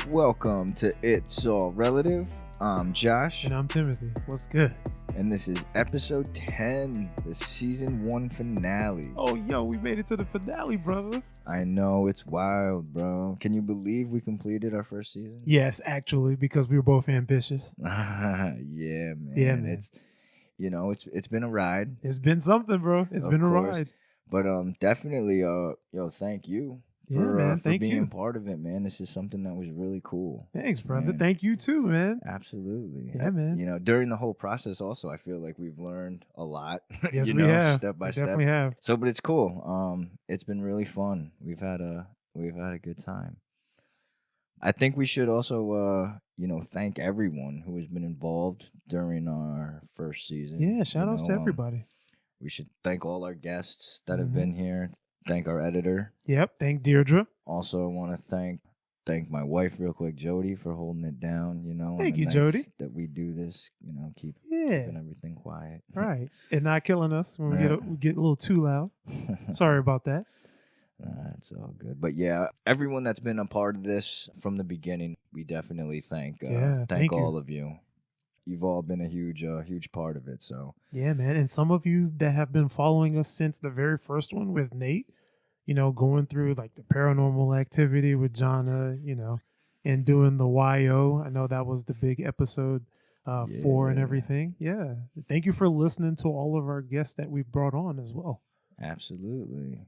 Welcome to It's All Relative. I'm Josh. And I'm Timothy. What's good? And this is episode 10, the season 1 finale. Oh, yo, we made it to the finale, brother. I know, it's wild, bro. Can you believe we completed our first season? Yes, actually, because we were both ambitious. Yeah, man. Yeah, man. It's been a ride. It's been something, bro. It's been a ride. But definitely, thank you for being part of it, man. This is something that was really cool. Thanks, brother. Man. Thank you too, man. Absolutely. Yeah, man. During the whole process also, I feel like we've learned a lot. Yes, we have. Step by step. Definitely have. So, but it's cool. It's been really fun. We've had a good time. I think we should also thank everyone who has been involved during our first season. Yeah, shout outs to everybody. We should thank all our guests that have been here. Thank our editor. Yep. Thank Deirdre. Also, I want to thank my wife real quick, Jody, for holding it down. Thank you, Jody. That we do this, keeping everything quiet. Right, and not killing us when we get a little too loud. Sorry about that. It's all good. But yeah, everyone that's been a part of this from the beginning, we definitely thank all of you. You've all been a huge part of it. So yeah, man. And some of you that have been following us since the very first one with Nate, going through like the paranormal activity with Jonna, and doing the YO. I know that was the big episode 4 and everything. Yeah. Thank you for listening to all of our guests that we've brought on as well. Absolutely.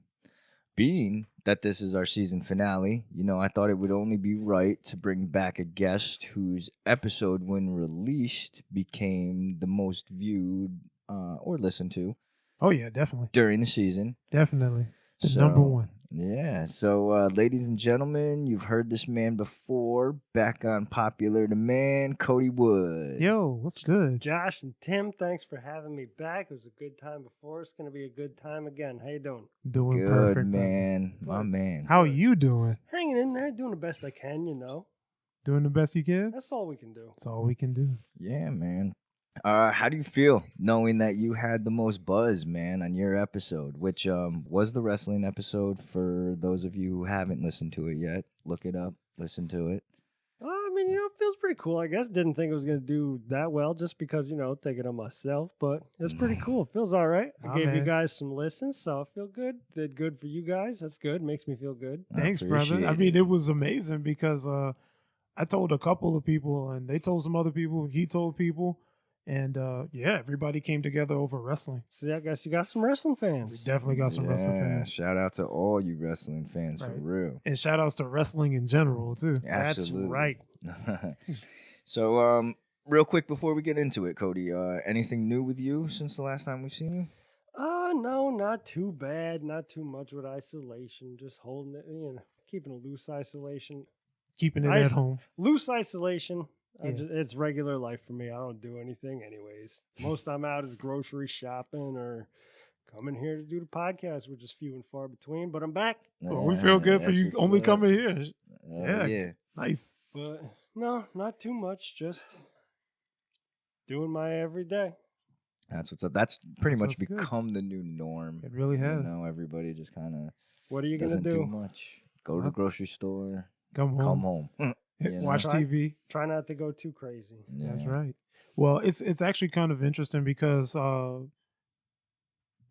Being that this is our season finale, I thought it would only be right to bring back a guest whose episode, when released, became the most viewed or listened to. Oh, yeah, definitely. During the season. Definitely. Number one. Yeah. So, ladies and gentlemen, you've heard this man before. Back on Popular Demand, Cody Wood. Yo, what's good? Josh and Tim, thanks for having me back. It was a good time before. It's going to be a good time again. How you doing? Doing good, perfect, man. My man. How are you doing? Hanging in there, doing the best I can, Doing the best you can? That's all we can do. That's all we can do. Yeah, man. How do you feel knowing that you had the most buzz, man, on your episode, which was the wrestling episode? For those of you who haven't listened to it yet, look it up, listen to it. It feels pretty cool, I guess. Didn't think it was going to do that well just because, thinking of myself, but it's pretty cool. It feels all right. I gave you guys some listens, so I feel good. Did good for you guys. That's good. Makes me feel good. Thanks, brother. It was amazing because I told a couple of people and they told some other people. He told people. And everybody came together over wrestling. See, I guess you got some wrestling fans. We definitely got some wrestling fans. Shout out to all you wrestling fans, for real. And shout outs to wrestling in general, too. Absolutely. That's right. So, real quick before we get into it, Cody, anything new with you since the last time we've seen you? No, not too bad. Not too much with isolation. Just holding it, keeping a loose isolation. Keeping it at home. Loose isolation. Yeah. It's regular life for me. I don't do anything anyways. Most I'm out is grocery shopping or coming here to do the podcast, which is few and far between. But I'm back. Well, we feel good for you only coming here. Yeah. Nice. But no, not too much. Just doing my everyday. That's what's up. That's pretty much become the new norm. It really has. Everybody just kind of what are you gonna do much. Go to the grocery store. Come home. Watch TV. Try not to go too crazy. Yeah. That's right. Well, it's actually kind of interesting because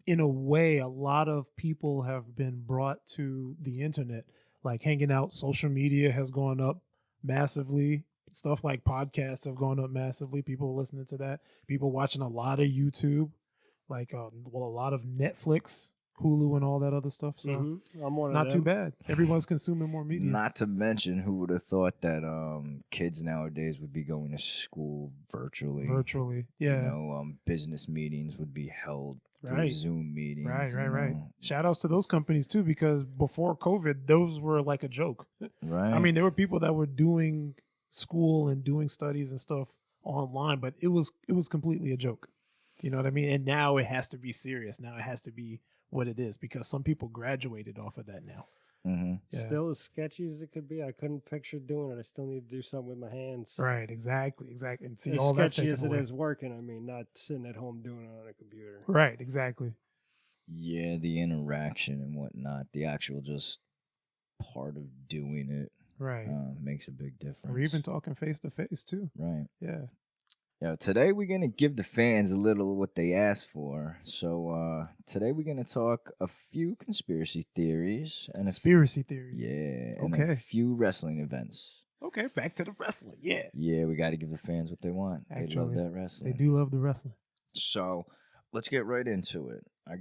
in a way, a lot of people have been brought to the internet, like hanging out. Social media has gone up massively. Stuff like podcasts have gone up massively. People listening to that. People watching a lot of YouTube, like a lot of Netflix, Hulu, and all that other stuff. So it's not too bad. Everyone's consuming more media. Not to mention, who would have thought that kids nowadays would be going to school virtually? Virtually, yeah. Business meetings would be held through Zoom meetings. Right. Shout outs to those companies too, because before COVID, those were like a joke. Right. There were people that were doing school and doing studies and stuff online, but it was completely a joke. You know what I mean? And now it has to be serious. Now it has to be what it is, because some people graduated off of that now. Mm-hmm. Yeah. Still as sketchy as it could be. I couldn't picture doing it. I still need to do something with my hands. Right, exactly. And see, as all that's sketchy as it away. is working, not sitting at home doing it on a computer. Right, exactly. Yeah, the interaction and whatnot, the actual just part of doing it. Right. Makes a big difference. Or even talking face to face too. Right. Yeah. Yeah, today we're going to give the fans a little what they asked for. So today we're going to talk a few conspiracy theories. And Conspiracy theories. Yeah, and a Okay. few wrestling events. Okay, back to the wrestling. Yeah. Yeah, we got to give the fans what they want. They love Actually, that wrestling. They do love the wrestling. So let's get right into it. I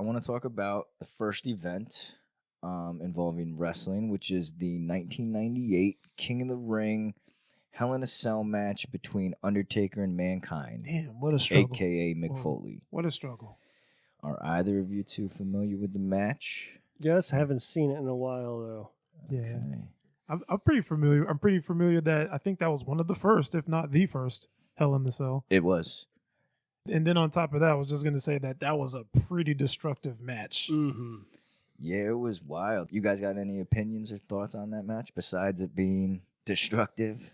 want to talk about the first event involving wrestling, which is the 1998 King of the Ring Hell in a Cell match between Undertaker and Mankind. Damn, what a struggle. AKA Mick Foley. What a struggle. Are either of you two familiar with the match? Yes, haven't seen it in a while though. Yeah. Okay. I'm pretty familiar. I'm pretty familiar that I think that was one of the first, if not the first, Hell in the Cell. It was. And then on top of that, I was just going to say that was a pretty destructive match. Mm-hmm. Yeah, it was wild. You guys got any opinions or thoughts on that match besides it being destructive?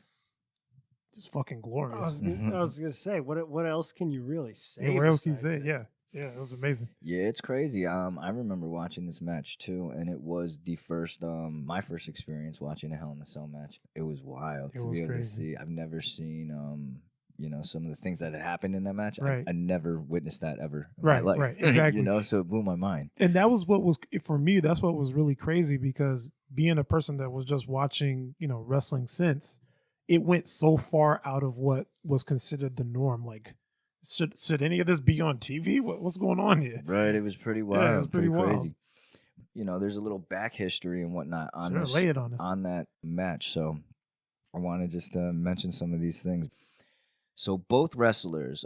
Just fucking glorious. I was gonna say, what else can you really say? Yeah, what else can you besides say? it? Yeah, it was amazing. Yeah, it's crazy. I remember watching this match too, and it was the first, my first experience watching a Hell in a Cell match. It was wild It to was be able to crazy. see. I've never seen, some of the things that had happened in that match. Right. I never witnessed that ever in Right, my life. right, exactly. So it blew my mind. And that was what was, for me, that's what was really crazy, because being a person that was just watching, wrestling since, it went so far out of what was considered the norm. Like, should any of this be on TV? What's going on here? Right, it was pretty wild. Yeah, it was pretty wild. crazy. There's a little back history and whatnot on Sure, this, lay it on us. on that match. So I want to just mention some of these things. So both wrestlers,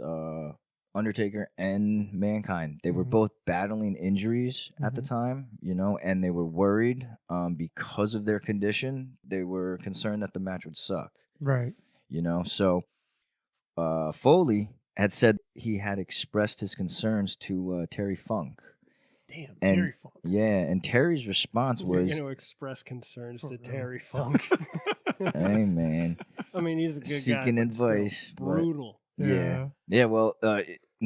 Undertaker and Mankind, they were Mhm. both battling injuries at the Mhm. time, and they were worried because of their condition. They were concerned that the match would suck, Right. So Foley had said he had expressed his concerns to Terry Funk. Damn, And- Terry Funk. Yeah, and Terry's response You're was, going to express concerns For to real. Terry Funk. "Hey man, I mean, he's a good Seeking guy, but still advice, but- brutal. yeah." Well,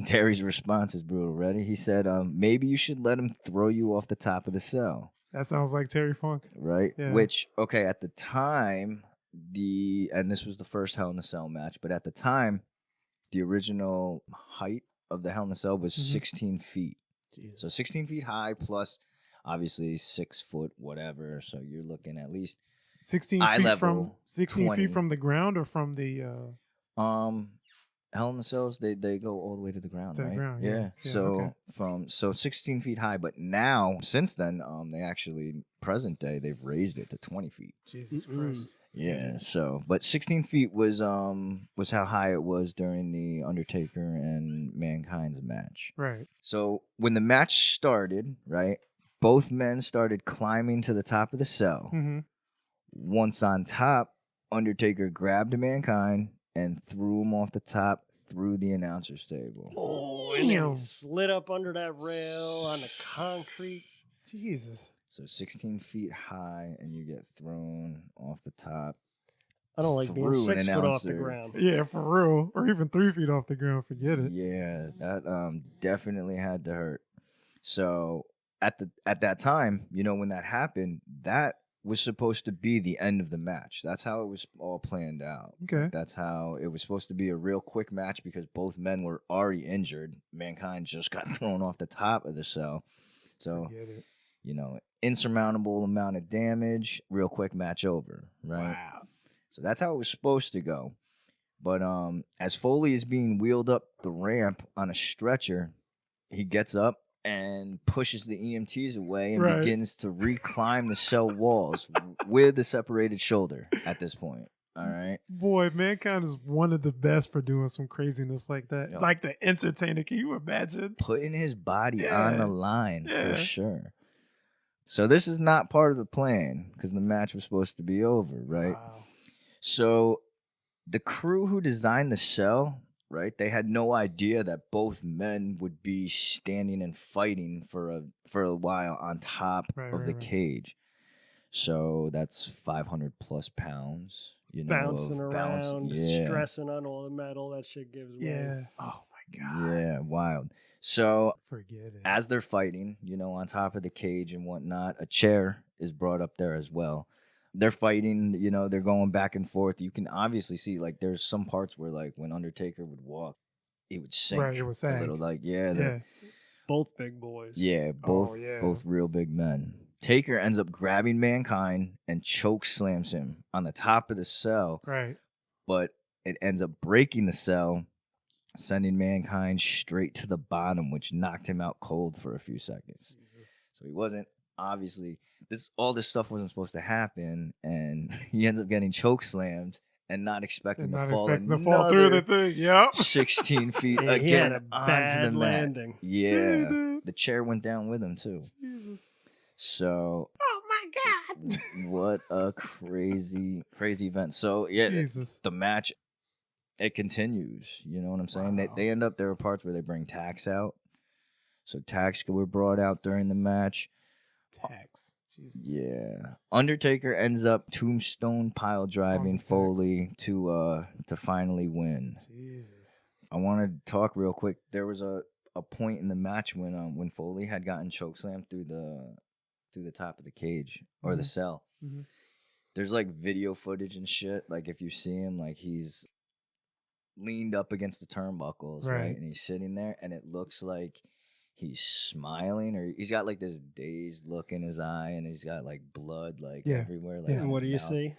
Terry's response is brutal. Ready? He said, "Maybe you should let him throw you off the top of the cell." That sounds like Terry Funk. Right? Yeah. Which, okay, at the time, and this was the first Hell in a Cell match, but at the time, the original height of the Hell in a Cell was Mhm. 16 feet. Jesus. So 16 feet high plus obviously 6 foot whatever. So you're looking at least 16 eye feet level, from 16 20. feet from the ground, or from the Hell in the Cells, they go all the way to the ground, To the right? ground, yeah. Yeah, So okay. 16 feet high, but now since then, they actually present day they've raised it to 20 feet. Jesus Mm-mm. Christ. Yeah. So, but 16 feet was how high it was during the Undertaker and Mankind's match. Right. So when the match started, right, both men started climbing to the top of the cell. Mm-hmm. Once on top, Undertaker grabbed Mankind and threw him off the top through the announcer's table. Oh, and then Damn. he slid up under that rail on the concrete. Jesus. So 16 feet high, and you get thrown off the top. I don't like being Through an 6 foot off the announcer. ground. Yeah, for real. Or even 3 feet off the ground. Forget it. Yeah, that definitely had to hurt. So at that time, when that happened, that was supposed to be the end of the match. That's how it was all planned out. Okay. That's how it was supposed to be, a real quick match, because both men were already injured. Mankind just got thrown off the top of the cell. So, Forget it. insurmountable amount of damage, real quick match over, right? Wow. So that's how it was supposed to go. But as Foley is being wheeled up the ramp on a stretcher, he gets up and pushes the EMTs away and Right. begins to reclimb the cell walls with a separated shoulder at this point. All right. Boy, Mankind is one of the best for doing some craziness like that. Yep. Like the entertainer. Can you imagine? Putting his body Yeah. on the line Yeah. for sure. So this is not part of the plan, because the match was supposed to be over, right? Wow. So the crew who designed the cell, right, they had no idea that both men would be standing and fighting for a while on top Right, of the right. cage. So that's 500 plus pounds, Bouncing of around, yeah. stressing on all the metal. That shit gives way. Yeah. Oh my God. Yeah, wild. So Forget it. as they're fighting, on top of the cage and whatnot, a chair is brought up there as well. they're fighting, you know, they're going back and forth. You can obviously see, like, there's some parts where, like, when Undertaker would walk, it would sink. Right, it would a sag. little, like, Yeah. Both big boys. yeah, both yeah. both real big men. Taker ends up grabbing Mankind and choke slams him on the top of the cell, Right. but it ends up breaking the cell, sending Mankind straight to the bottom, which knocked him out cold for a few seconds. Jesus. So he wasn't, obviously, all this stuff wasn't supposed to happen, and he ends up getting choke slammed and not expecting Not to fall expecting to fall through the thing. Yep. 16 feet Yeah, he had again a onto bad the mat. landing. Yeah, dude. the chair went down with him too. Jesus. So, Oh my God. what a crazy event. So yeah, Jesus. the match, it continues. You know what I'm saying? Wow. They end up, there are parts where they bring tacks out. So tacks were brought out during the match. Tax. Jesus. Yeah, Undertaker ends up tombstone pile driving Tax. Foley to finally win. Jesus. I want to talk real quick. There was a point in the match when Foley had gotten chokeslammed through the top of the cage or the cell. Mm-hmm. There's like video footage and shit. Like if you see him, like he's leaned up against the turnbuckles, right? And he's sitting there, and it looks like he's smiling, or he's got like this dazed look in his eye, and he's got like blood like everywhere. Like And what do you see?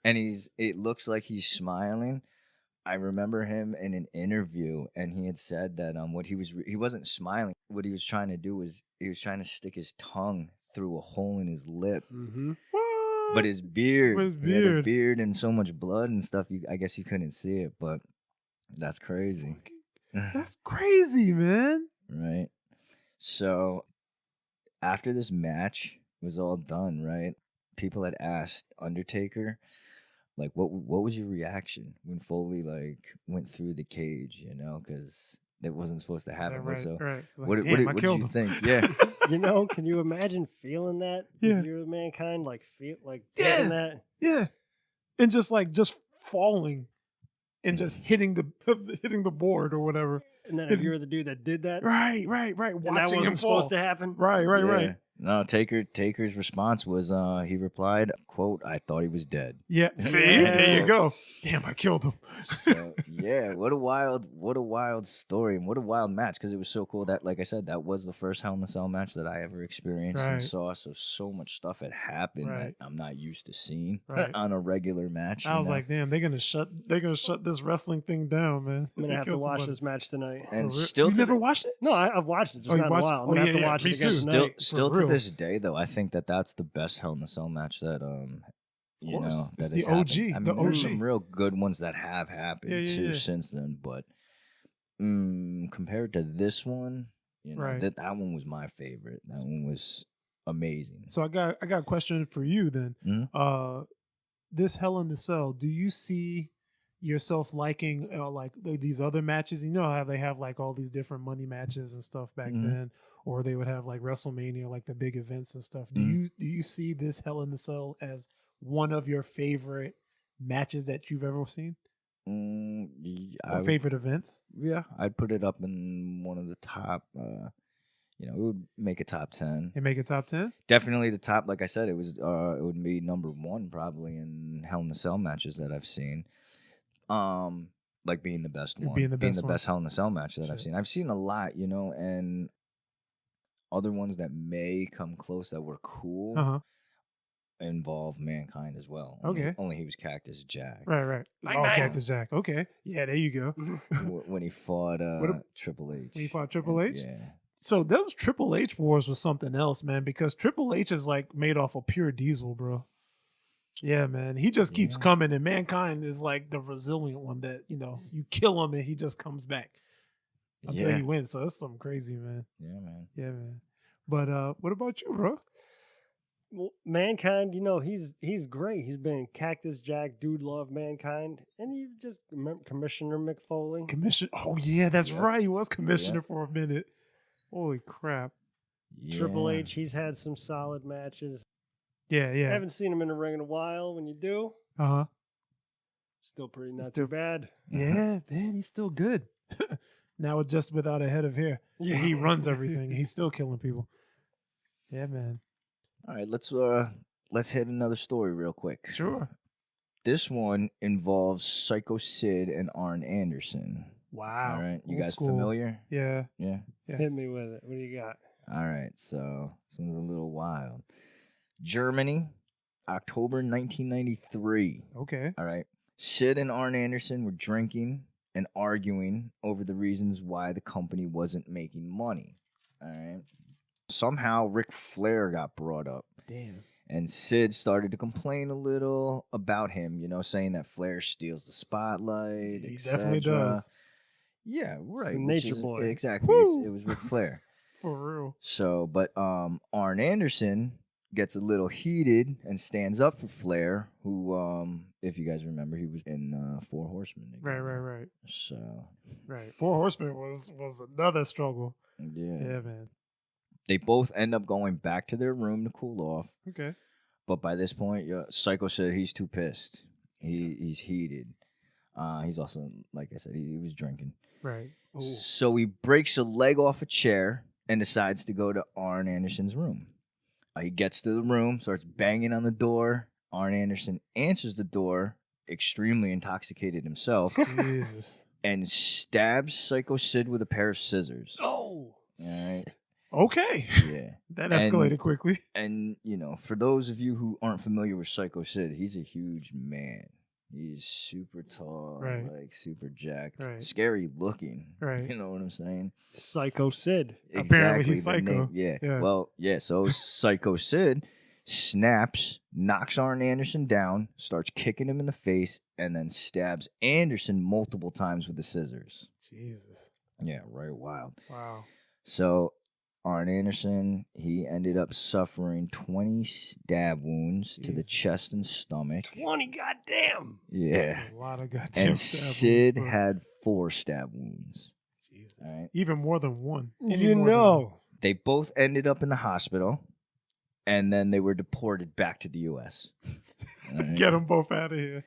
And it looks like he's smiling. I remember him in an interview, and he had said that he wasn't smiling. What he was trying to do was he was trying to stick his tongue through a hole in his lip. Mm-hmm. But his beard, he had a beard. beard and so much blood and stuff. I guess you couldn't see it, but that's crazy. That's crazy, man. Right. So after this match was all done, right? People had asked Undertaker, like, what was your reaction when Foley like went through the cage? You know, because that wasn't supposed to happen. Right, So right. Like, what damn, did killed you him. think? Yeah. You know, can you imagine feeling that? Yeah. If you're Mankind, like feel like Yeah. feeling that. Yeah. And just falling and just hitting the board or whatever. And then if you were the dude that did that, Right. and that Watching wasn't him supposed fall. to happen. Right. Yeah. No, Taker's response was he replied, quote, "I thought he was dead." Yeah. See, Yeah. there you go. Damn, I killed him. So, yeah, what a wild story, and what a wild match, because it was so cool that, like I said, that was the first Hell in a Cell match that I ever experienced and Right. saw. So much stuff had happened Right. that I'm not used to seeing Right. on a regular match. I was like, damn, they're gonna shut this wrestling thing down, man. I'm gonna have to watch this match tonight. and For real? still you to never the- watched it? No, I've watched it, just Oh, you not in a watched- while. I'm oh, gonna have yeah, to watch me it again too. tonight. Still For to real. this day, though, I think that's the best Hell in a Cell match that you course. know, It's that the has happened. OG, I mean, the there's OG. some real good ones that have happened Yeah. too since then, but compared to this one, you know, Right. that one was my favorite. That one was amazing. So I got a question for you then. Mhm. This Hell in the Cell, do you see yourself liking like these other matches? You know how they have like all these different money matches and stuff back Mhm. then, or they would have like WrestleMania, like the big events and stuff. Mhm. Do you see this Hell in the Cell as one of your favorite matches that you've ever seen, or favorite events? Yeah, I'd put it up in one of the top. You know, it would make a top 10. And make a top 10? Definitely the top. Like I said, it would be number 1 probably in Hell in the Cell matches that I've seen. Like being the best one, Being the best one. Hell in the Cell match that Sure. I've seen. I've seen a lot, you know, and other ones that may come close that were cool involve Mankind as well. Okay. Only he was Cactus Jack. Right. Oh, Cactus Jack. Okay. Yeah, there you go. When he fought Triple H. When he fought Triple H? Yeah. So those Triple H wars was something else, man, because Triple H is like made off of pure diesel, bro. Yeah, man. He just keeps coming, and Mankind is like the resilient one that, you know, you kill him and he just comes back until he wins. So that's something crazy, man. Yeah, man. But what about you, bro? Well, Mankind, you know, he's great. He's been Cactus Jack, Dude Love Mankind, and you just remember Commissioner McFoley. Oh yeah, that's Yep. right. He was commissioner Yep. for a minute. Holy crap. Triple Yeah. H, he's had some solid matches. Yeah. I haven't seen him in the ring in a while. When you do, Uh-huh. still pretty not Still- too bad. Yeah, man, he's still good. Now just without a head of hair. Yeah. He runs everything. He's still killing people. Yeah, man. All right, let's let's hit another story real quick. Sure. This one involves Psycho Sid and Arn Anderson. Wow. All right. You Old guys school. familiar? Yeah. Yeah. Hit me with it. What do you got? All right. So this one's a little wild. Germany, October 1993. Okay. All right. Sid and Arn Anderson were drinking and arguing over the reasons why the company wasn't making money. All right. Somehow Ric Flair got brought up. Damn. And Sid started to complain a little about him, you know, saying that Flair steals the spotlight. He etc. definitely does. Yeah, right. a which nature is- boy. Exactly. Woo! It was Ric Flair. For real. So, but Arn Anderson gets a little heated and stands up for Flair, who, if you guys remember, he was in Four Horsemen. Right. So, Right. Four Horsemen was another struggle. yeah. Yeah, man. They both end up going back to their room to cool off. Okay. But by this point, Psycho said he's too pissed. He's heated. He's also, like I said, he was drinking. Right. Ooh. So he breaks a leg off a chair and decides to go to Arn Anderson's room. He gets to the room, starts banging on the door. Arn Anderson answers the door, extremely intoxicated himself, Jesus. and stabs Psycho Sid with a pair of scissors. Oh. All right. Okay. Yeah. That escalated quickly. And, you know, for those of you who aren't familiar with Psycho Sid, he's a huge man. He's super tall, Right. like super jacked, Right. scary looking. Right. You know what I'm saying? Psycho Sid. Apparently he's the psycho. Yeah. Yeah. Well, yeah. So Psycho Sid snaps, knocks Arn Anderson down, starts kicking him in the face, and then stabs Anderson multiple times with the scissors. Jesus. Yeah, right. Wild. Wow. So Arn Anderson, he ended up suffering 20 stab wounds to the Jesus. chest and stomach. 20, goddamn. Yeah. That's a lot of goddamn And stab wounds, Sid bro. had 4 stab wounds. Jesus. All right. Even more than one. Any You more than one. know. They both ended up in the hospital, and then they were deported back to the U.S. All right. Get them both out of here.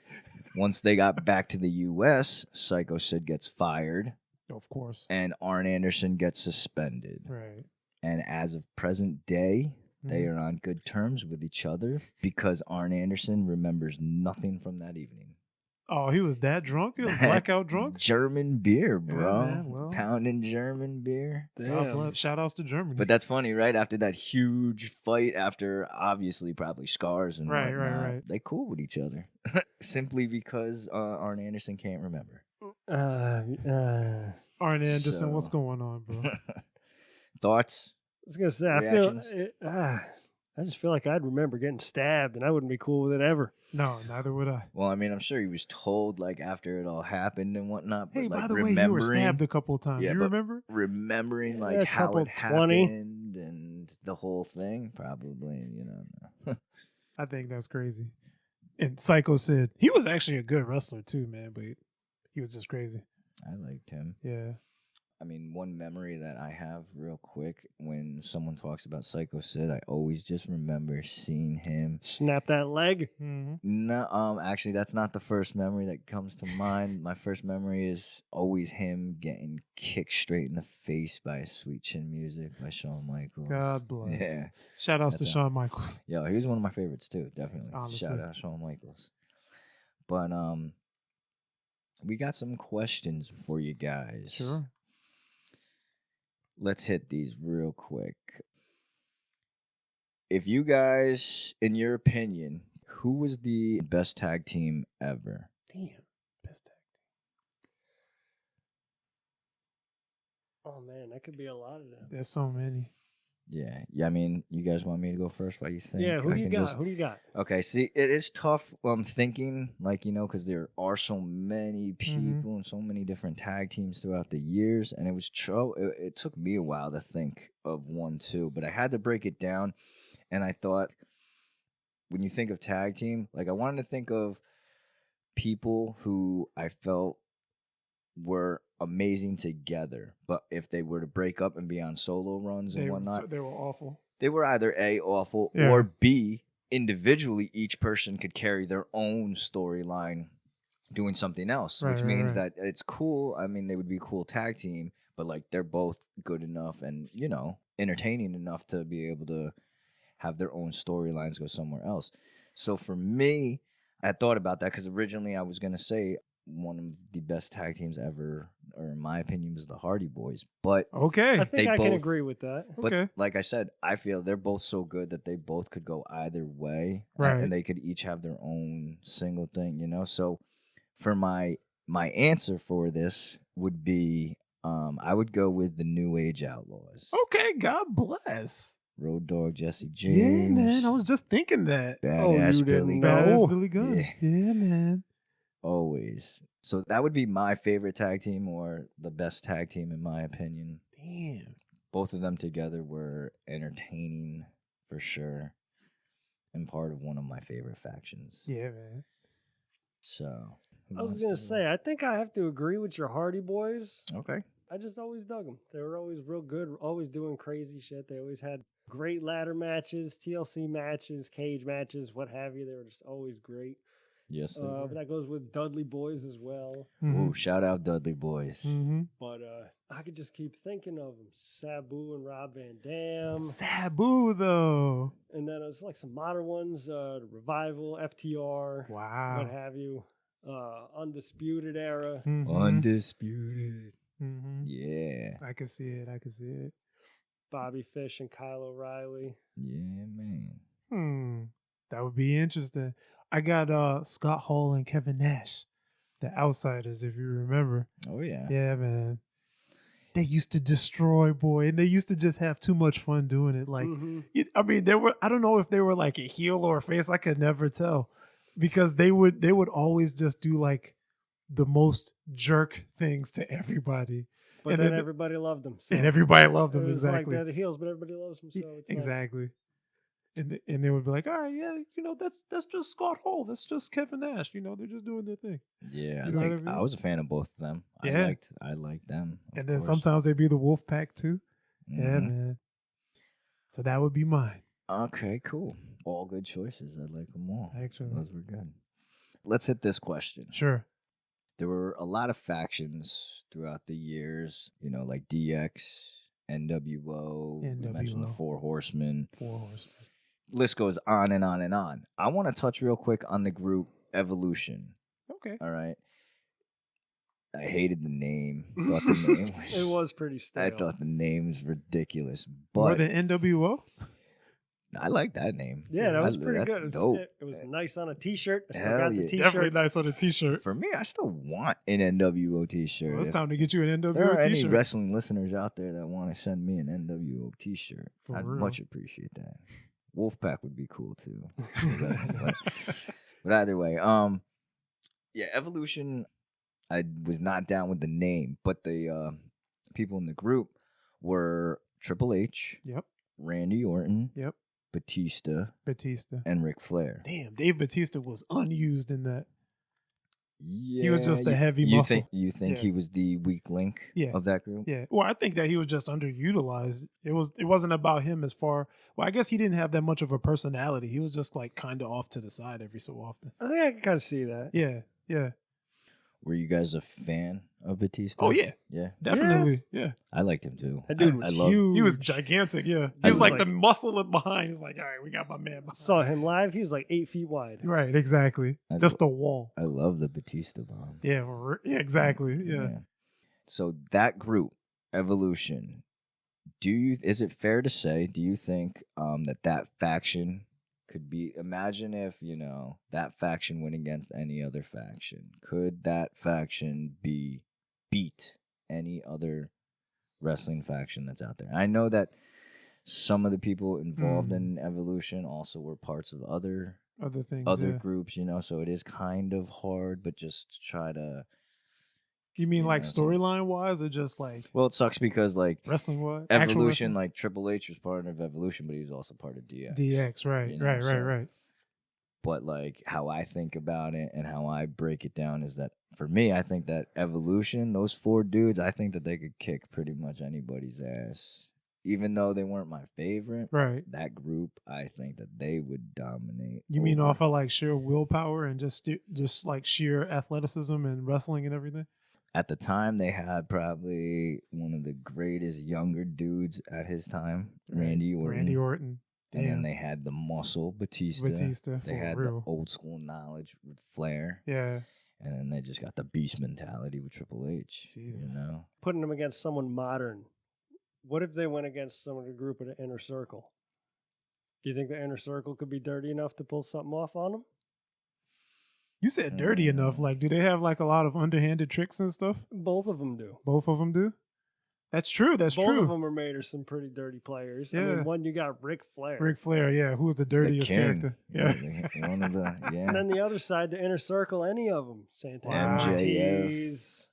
Once they got back to the U.S., Psycho Sid gets fired, Of course. and Arn Anderson gets suspended. Right. And as of present day, they Mhm. are on good terms with each other because Arn Anderson remembers nothing from that evening. Oh, he was that drunk? He was blackout drunk? German beer, Yeah, bro. man, well. Pounding German beer. God Damn. bless. Shout outs to Germany. But that's funny, right? After that huge fight, after obviously probably scars and Right, whatnot, right. they cool with each other. Simply because Arn Anderson can't remember. Arn Anderson, So- what's going on, bro? Thoughts? I was gonna say, Reactions? I just feel like I'd remember getting stabbed, and I wouldn't be cool with it ever. No, neither would I. Well, I mean, I'm sure he was told like after it all happened and whatnot. But Hey, like by the way, you were remembering, stabbed a couple of times. Yeah, you but- remember? remembering Yeah, like a how couple it 20. happened and the whole thing, probably, you know. I think that's crazy. And Psycho Sid, he was actually a good wrestler too, man, but he was just crazy. I liked him. Yeah. I mean, one memory that I have real quick when someone talks about Psycho Sid, I always just remember seeing him. Snap that leg. Mm-hmm. No, actually, that's not the first memory that comes to mind. My first memory is always him getting kicked straight in the face by Sweet Chin Music by Shawn Michaels. God bless. Yeah. Shout outs to That's Shawn Michaels. Yo, he was one of my favorites too, definitely. Honestly. Shout out Shawn Michaels. But we got some questions for you guys. Sure. Let's hit these real quick. If you guys, in your opinion, who was the best tag team ever? Damn. Best tag. Oh man, that could be a lot of them. There's so many. Yeah. I mean, you guys want me to go first? What you think? Yeah, who I do you can got? just- Who do you got? Okay, see, it is tough thinking, like, you know, because there are so many people and so many different tag teams throughout the years, and it was it took me a while to think of one, too, but I had to break it down, and I thought, when you think of tag team, like, I wanted to think of people who I felt were amazing together, but if they were to break up and be on solo runs and whatnot, They were awful. they were either A, awful, Yeah. or B, individually, each person could carry their own storyline doing something else, which Right, means right. that it's cool. I mean, they would be a cool tag team, but like they're both good enough and, you know, entertaining enough to be able to have their own storylines go somewhere else. So for me, I thought about that because originally I was going to say one of the best tag teams ever, or in my opinion, was the Hardy Boys. But Okay. I think They I can both- agree with that. but Okay. like I said, I feel they're both so good that they both could go either way, Right. and they could each have their own single thing, you know. So for my answer for this would be, I would go with the New Age Outlaws. Okay. God bless. Road Dogg Jesse Yeah, James. man. I was just thinking that. Badass you didn't Billy know? Badass Oh, Billy Gunn. yeah. Yeah, man. Always. So that would be my favorite tag team, or the best tag team in my opinion. Damn. Both of them together were entertaining for sure, and part of one of my favorite factions. Yeah, man. So who I was wants gonna to- say, I think I have to agree with your Hardy Boys. Okay. I just always dug them. They were always real good, always doing crazy shit. They always had great ladder matches, TLC matches, cage matches, what have you. They were just always great. Yes. They But were. that goes with Dudley Boys as well. Mhm. Ooh, shout out Dudley Boys. Mhm. But I could just keep thinking of them. Sabu and Rob Van Dam. Sabu though. And then it's like some modern ones, the Revival, FTR, Wow. what have you. Undisputed era. Mhm. Undisputed. Mhm. Yeah. I can see it. I can see it. Bobby Fish and Kyle O'Reilly. Yeah, man. That would be interesting. I got Scott Hall and Kevin Nash, the Outsiders, if you remember. Oh yeah. Yeah, man. They used to destroy, boy, and they used to just have too much fun doing it. Like, Mhm. I mean, they were. I don't know if they were like a heel or a face. I could never tell, because they would always just do like the most jerk things to everybody, But and then then- everybody loved them. So and everybody loved it them. was Exactly. like they're the heels, but everybody loves them. So it's like, Exactly. And they would be like, all right, yeah, that's just Scott Hall. That's just Kevin Nash. They're just doing their thing. Yeah. You know what I I mean? was a fan of both of them. Yeah. I liked them. of And then course. sometimes they'd be the Wolf Pack too. Yeah, Mhm. man. So that would be mine. Okay, cool. All good choices. I like them all. Actually. Those were good. Let's hit this question. Sure. There were a lot of factions throughout the years, like DX, NWO, we mentioned the NWO. Four Horsemen. 4 horsemen. List goes on and on and on. I want to touch real quick on the group Evolution. Okay. All right. I hated the name. Thought the name was, it was pretty stale. I thought the name was ridiculous, More but than NWO? I like that name. Yeah, that was pretty that's good. dope. It was nice on a T-shirt. I still Hell got the yeah. T-shirt. Definitely nice on a t-shirt. For me, I still want an NWO t-shirt. Well, it's If- time to get you an If there are NWO any t-shirt. wrestling listeners out there that want to send me an NWO t-shirt, For I'd real. much appreciate that. Wolfpack would be cool too. but either way, yeah, Evolution. I was not down with the name, but the people in the group were Triple H, Yep. Randy Orton, Yep. Batista, Batista. and Ric Flair. Damn, Dave Batista was unused in that. Yeah, was just the heavy you muscle. You think Yeah. he was the weak link Yeah. of that group? Yeah. Well, I think that he was just underutilized. It wasn't about him as far. Well, I guess he didn't have that much of a personality. He was just like kind of off to the side every so often. I think I can kind of see that. Yeah. Yeah. Were you guys a fan of Batista? Oh yeah. Yeah. Definitely. Yeah. I liked him too. That dude I was love- huge. He was gigantic. Yeah. I He was was like the muscle behind. He's like, all right, we got my man behind. Saw him live. He was like 8 feet wide. Right. Exactly. I Just a wall. I love the Batista bomb. Yeah. Yeah. Exactly. Yeah. So that group, Evolution, is it fair to say, do you think that faction could be, imagine if, that faction went against any other faction. Could that faction beat any other wrestling faction that's out there? I know that some of the people involved in Evolution also were parts of other Other things. yeah. groups, so it is kind of hard, but just try to. You mean Yeah, like that's storyline wise or just like Well, it sucks because wrestling wise? Evolution, like Triple H was part of Evolution, but he was also part of DX. DX, right, you know, right, so- right. But like how I think about it and how I break it down is that for me, I think that Evolution, those 4 dudes, I think that they could kick pretty much anybody's ass. Even though they weren't my favorite, Right. that group, I think that they would dominate. You mean over- off of like sheer willpower and just like sheer athleticism and wrestling and everything? At the time, they had probably one of the greatest younger dudes at his time, Randy Orton. Randy Orton. And then Damn. they had the muscle Batista. Batista, They for had real. the old school knowledge with Flair. Yeah. And then they just got the beast mentality with Triple H. Jesus. You know? Putting them against someone modern. What if they went against someone in a group of the Inner Circle? Do you think the Inner Circle could be dirty enough to pull something off on them? You said dirty enough. Like, do they have like a lot of underhanded tricks and stuff? Both of them do. Both of them do? That's true. That's Both true. of them are made of some pretty dirty players. I Yeah. mean, one you got Ric Flair. Ric Flair, yeah. Who was the dirtiest character? Yeah. One of the, And then the other side, the Inner Circle, any of them. Santana, MJF. Ortiz.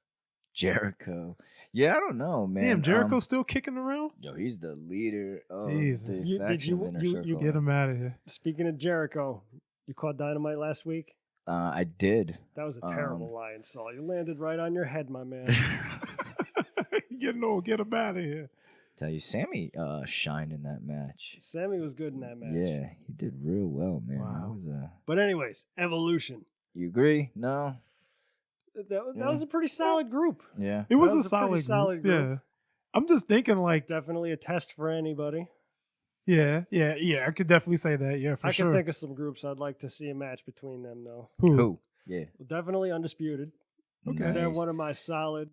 Jericho. Yeah, I don't know, man. Damn, Jericho's still kicking around? Yo, he's the leader of Jesus. the faction of Inner Circle. Get him out of here. Speaking of Jericho, you caught Dynamite last week? I did. That was a terrible lion saw. You landed right on your head, my man. Get him out of here. Tell you, Sammy shined in that match. Sammy was good in that match. Yeah, he did real well, man. Wow. That was But anyways, Evolution. You agree? No? That was a pretty solid group. Yeah. It was That a was a pretty solid solid group. group. Yeah. I'm just thinking like, Definitely a test for anybody. yeah. I could definitely say that. Yeah, for I sure. can think of some groups I'd like to see a match between them, though. Who? Yeah. Well, definitely Undisputed. Okay. They're Nice. one of my solid.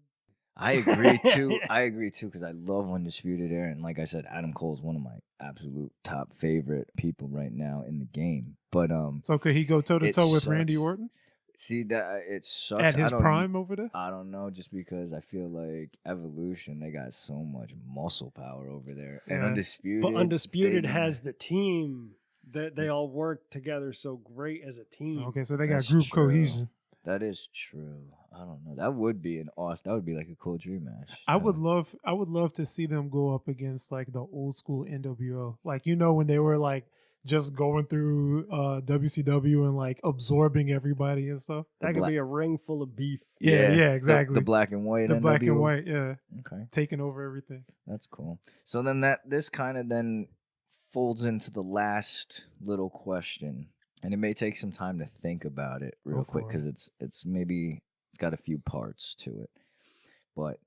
I agree too. I agree too because I love Undisputed Era, and like I said, Adam Cole's one of my absolute top favorite people right now in the game. But So could he go toe to toe with sucks. Randy Orton see that it sucks. at his I don't, prime over there? I don't know, just because I feel like Evolution, they got so much muscle power over there, and Yeah. Undisputed. But Undisputed they- has the team that they all work together so great as a team. Okay, so they got That's group true. cohesion. That is true. I don't know. That would be an awesome. That would be like a cool dream match. I would love to see them go up against like the old school NWO. Like, you know, when they were like just going through WCW and like absorbing everybody and stuff. That could be a ring full of beef. Yeah, exactly. The black and white. The black and NWO. white, yeah. Okay, Taking over everything. that's cool. So then this kind of then folds into the last little question, and it may take some time to think about it real Go quick for it. because it's got a few parts to it. But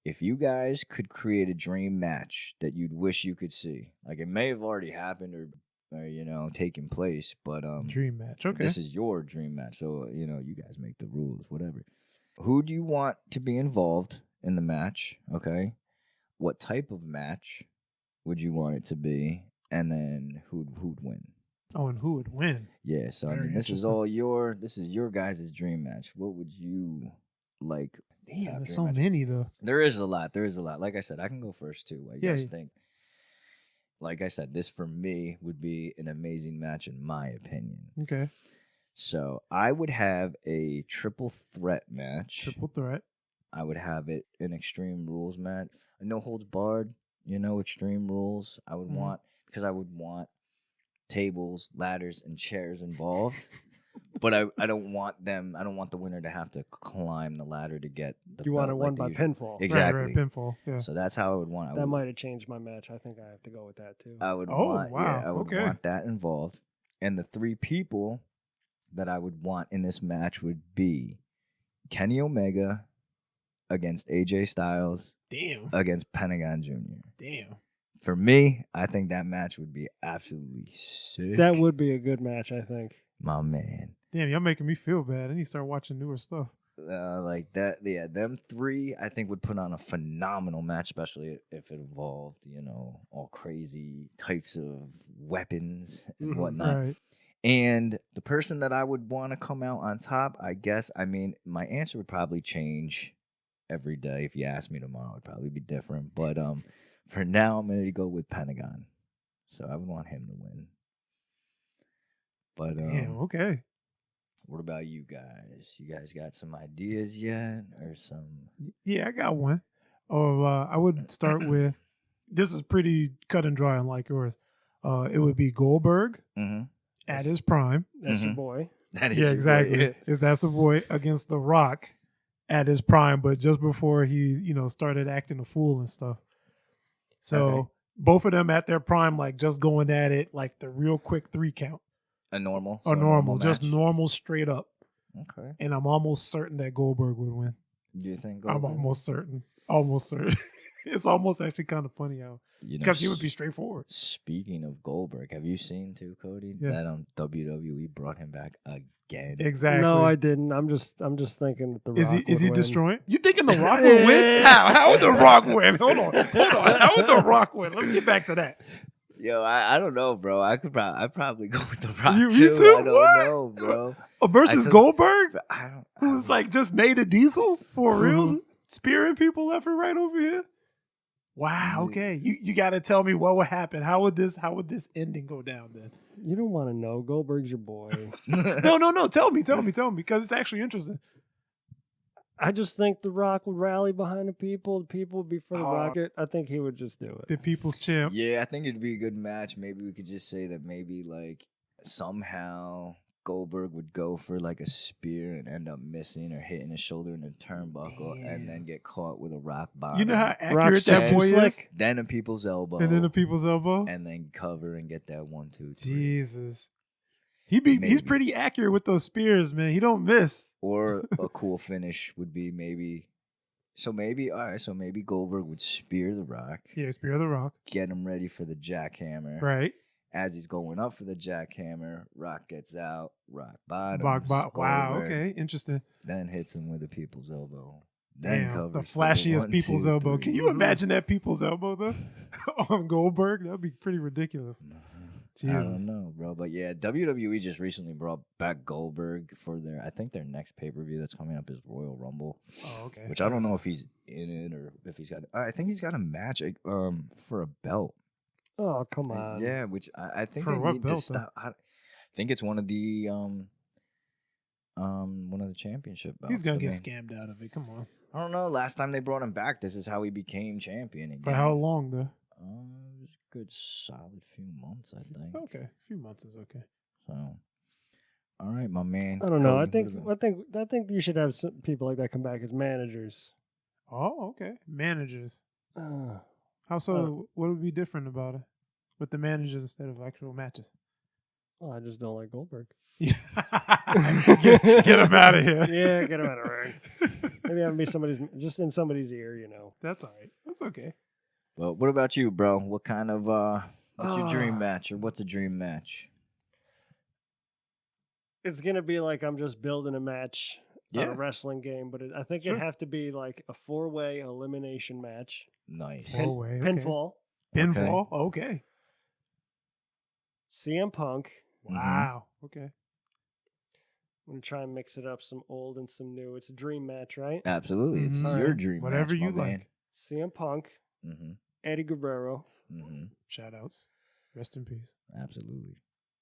if you guys could create a dream match that you'd wish you could see, like it may have already happened or you know taken place, but Dream match. Okay. this is your dream match, so you know you guys make the rules, whatever. Who do you want to be involved in the match? Okay, what type of match would you want it to be, and then who'd win? Oh, and who would win? Yeah, so I Very mean, this is interesting. your guys' dream match. What would you like? Damn, have there's dream so match? many though. There is a lot. Like I said, I can go first too. I Yeah, just yeah. think, like I said, this for me would be an amazing match in my opinion. Okay. So I would have a triple threat match. Triple threat. I would have it an Extreme Rules match, a no holds barred. You know, Extreme Rules. I would Mhm. want because I would want tables, ladders, and chairs involved. But I don't want them. I don't want the winner to have to climb the ladder to get the. You want belt it like won they by usually- pinfall. Exactly. Right, pinfall. Yeah. So that's how I would want. That might have changed my match. I think I have to go with that too. I would Oh, want. wow, Yeah, I would okay. want that involved. And the three people that I would want in this match would be Kenny Omega against AJ Styles Damn. against Pentagon Jr. Damn. For me, I think that match would be absolutely sick. That would be a good match, I think. My man. Damn, y'all making me feel bad. I need to start watching newer stuff. Like that, yeah. Them three, I think, would put on a phenomenal match, especially if it involved, you know, all crazy types of weapons and Mhm. whatnot. Right. And the person that I would want to come out on top, I guess, I mean, my answer would probably change every day. If you ask me tomorrow, it'd probably be different. But for now, I'm going to go with Pentagon. So I would want him to win. But Damn, okay. what about you guys? You guys got some ideas yet, or some? Yeah, I got one. Oh, I would start with, this is pretty cut and dry unlike yours. It would be Goldberg Mm-hmm. at his prime. That's your Mhm. boy. That is Yeah, your exactly. boy. If that's the boy against The Rock at his prime, but just before he, started acting a fool and stuff. So Okay. both of them at their prime, like just going at it, like the real quick 3 count. A normal. Or so a normal, just match? normal straight up. Okay. And I'm almost certain that Goldberg would win. Do you think? I'm Goldberg? almost certain. Almost certain. It's almost actually kind of funny how You know, because he would be straightforward. Speaking of Goldberg, have you seen too, Cody? Yeah. That WWE brought him back again. Exactly. No, I didn't. I'm just thinking that the Rock Is he would win. destroying? You thinking the Rock will win? How would the Rock win? Hold on. How would the Rock win? Let's get back to that. Yo, I don't know, bro. I'd probably go with the Rock You too. too? I don't What? know, bro. Versus just- Goldberg, I don't. who's like just made a diesel for real, spearing people left and right over here. Wow. Okay. You got to tell me what would happen. How would this ending go down then? You don't want to know. Goldberg's your boy. No. Tell me, because it's actually interesting. I just think the Rock would rally behind the people. The people would be for the Rocket. I think he would just do it. The people's champ. Yeah, I think it'd be a good match. Maybe we could just say that maybe like somehow Goldberg would go for like a spear and end up missing or hitting his shoulder in a turnbuckle and then get caught with a rock bottom. You know how accurate Rock's that just boy too is? slick. Then a people's elbow. And then the people's elbow. And then cover and get that 1, 2, 3. Jesus. Maybe. He's pretty accurate with those spears, man. He don't miss. Or a cool finish would be maybe. So maybe Goldberg would spear the Rock. Yeah, spear the Rock. Get him ready for the jackhammer. Right. As he's going up for the jackhammer, Rock gets out, Rock bottom. Wow, okay, interesting. Then hits him with a people's elbow. Then Damn, covers the for flashiest 1, people's 2, elbow. 3. Can you imagine that people's elbow though on Goldberg? That'd be pretty ridiculous. I don't know, bro. But yeah, WWE just recently brought back Goldberg for I think their next pay-per-view that's coming up is Royal Rumble. Oh, okay. Which I don't know if he's in it or if he's got. I think he's got a match for a belt. Oh, come on. Yeah, which I think For they what need belt, to stop. I think it's one of the championship belts. He's gonna I get mean, scammed out of it. Come on. I don't know. Last time they brought him back, this is how he became champion again. For how long though? It was a good solid few months, I think. Okay, a few months is okay. So, all right, my man. I don't know. Cody, I think you should have some people like that come back as managers. Oh, okay. Managers. Uh, How so? What would be different about it with the managers instead of actual matches? well, I just don't like Goldberg. get him out of here. Yeah, get him out of ring. Maybe have him be just in somebody's ear, you know. That's all right. That's okay. Well, what about you, bro? What kind of what's your dream match, or what's a dream match? It's gonna be like I'm just building a match on Yeah. a wrestling game, but I think Sure. it'd have to be like a 4-way elimination match. Nice. Oh, wait, okay. Pinfall. Pinfall. Okay. CM Punk. Wow. Okay. I'm gonna try and mix it up, some old and some new. It's a dream match, right? Absolutely, it's Mhm. your dream. Whatever match, you my like. CM Punk, Mm-hmm. Eddie Guerrero, Mm-hmm. Shout outs. Rest in peace. Absolutely.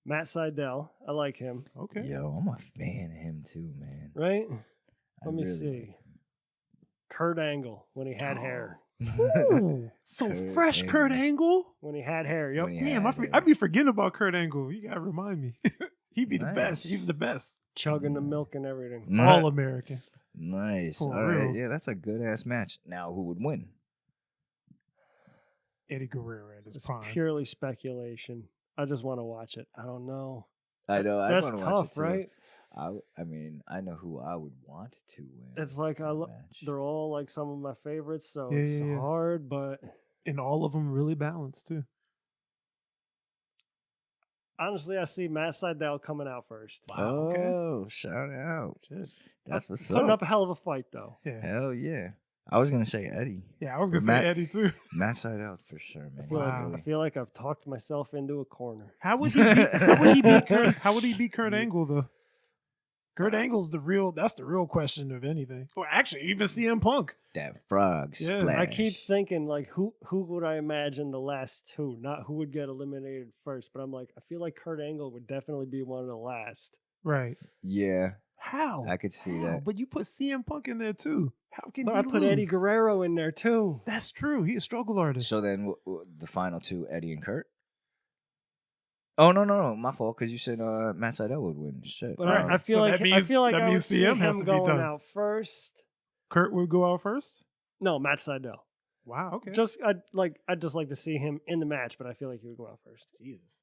Matt Sydal. I like him, Okay. Yo, I'm a fan of him too, man. right? I Let me really see. Kurt Angle when he had hair. Ooh, so Kurt fresh, Kurt Angle. When he had hair. Yep. When he Damn, had I'd be forgetting about Kurt Angle. You gotta remind me. He'd be the Nice. best. He's the best. Chugging the milk and everything. Nah. All American. Nice. For All right. real. Yeah, that's a good ass match. Now, who would win? Eddie Guerrero at his It's prime. purely speculation. I just want to watch it. I don't know. I know. I That's want to watch it tough, too. right? I mean, I know who I would want to win. It's like in a match. they're all like some of my favorites, so Yeah, it's yeah, yeah. hard, but And all of them really balanced too. honestly, I see Matt Sydal coming out first. Wow. Okay. Oh, shout out. Shit. That's what's Putting up. up a hell of a fight, though. Yeah. Hell yeah. I was gonna say Eddie. Yeah, I was gonna But say Matt- Eddie too. Matt side out for sure, man. Wow. I feel like I've talked myself into a corner. How would he beat, how would he beat Kurt? How would he beat Kurt Angle though? Kurt Angle's that's the real question of anything. Or actually, even CM Punk. That frog Yeah. splash. I keep thinking like who would I imagine the last two, not who would get eliminated first, but I'm like I feel like Kurt Angle would definitely be one of the last. Right. Yeah, How? I could see How? that. But you put CM Punk in there too. How can But he I put Eddie lose? Guerrero in there too. That's true. He's a struggle artist. So then the final two, Eddie and Kurt. Oh no, my fault. Because you said Matt Sydal would win. Shit. But Right. I feel So like that means- that I would means see CM has him to be going done. out first. Kurt would go out first. No, Matt Sydal. Wow. Okay. I'd just like to see him in the match, but I feel like he would go out first. Jesus.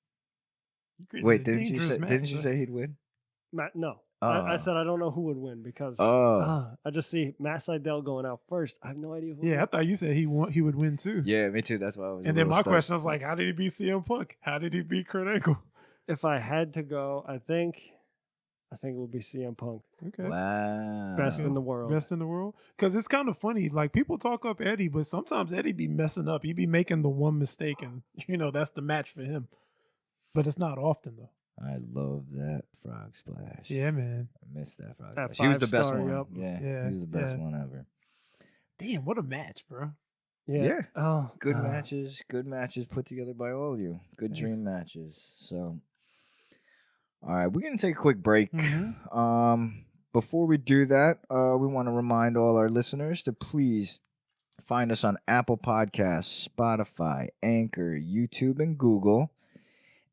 Wait, didn't you say he'd win? No, I said I don't know who would win because I just see Matt Sydal going out first. I have no idea who. Yeah, I thought you said he would win too. Yeah, me too. That's why I was. And then my question was like, how did he beat CM Punk? How did he beat Kurt Angle? If I had to go, I think it would be CM Punk. Okay. Wow. Best in the world. Best in the world. Because it's kind of funny. Like, people talk up Eddie, but sometimes Eddie be messing up. He be making the one mistake, and, that's the match for him. But it's not often, though. I love that frog splash. Yeah, man. I missed that frog That splash. He was the best 5-star, one. yep. Yeah, he was the best one ever. Damn, what a match, bro. Yeah. Oh, Good matches put together by all of you. Good dream matches. So, all right, we're going to take a quick break. Before we do that, we want to remind all our listeners to please find us on Apple Podcasts, Spotify, Anchor, YouTube, and Google.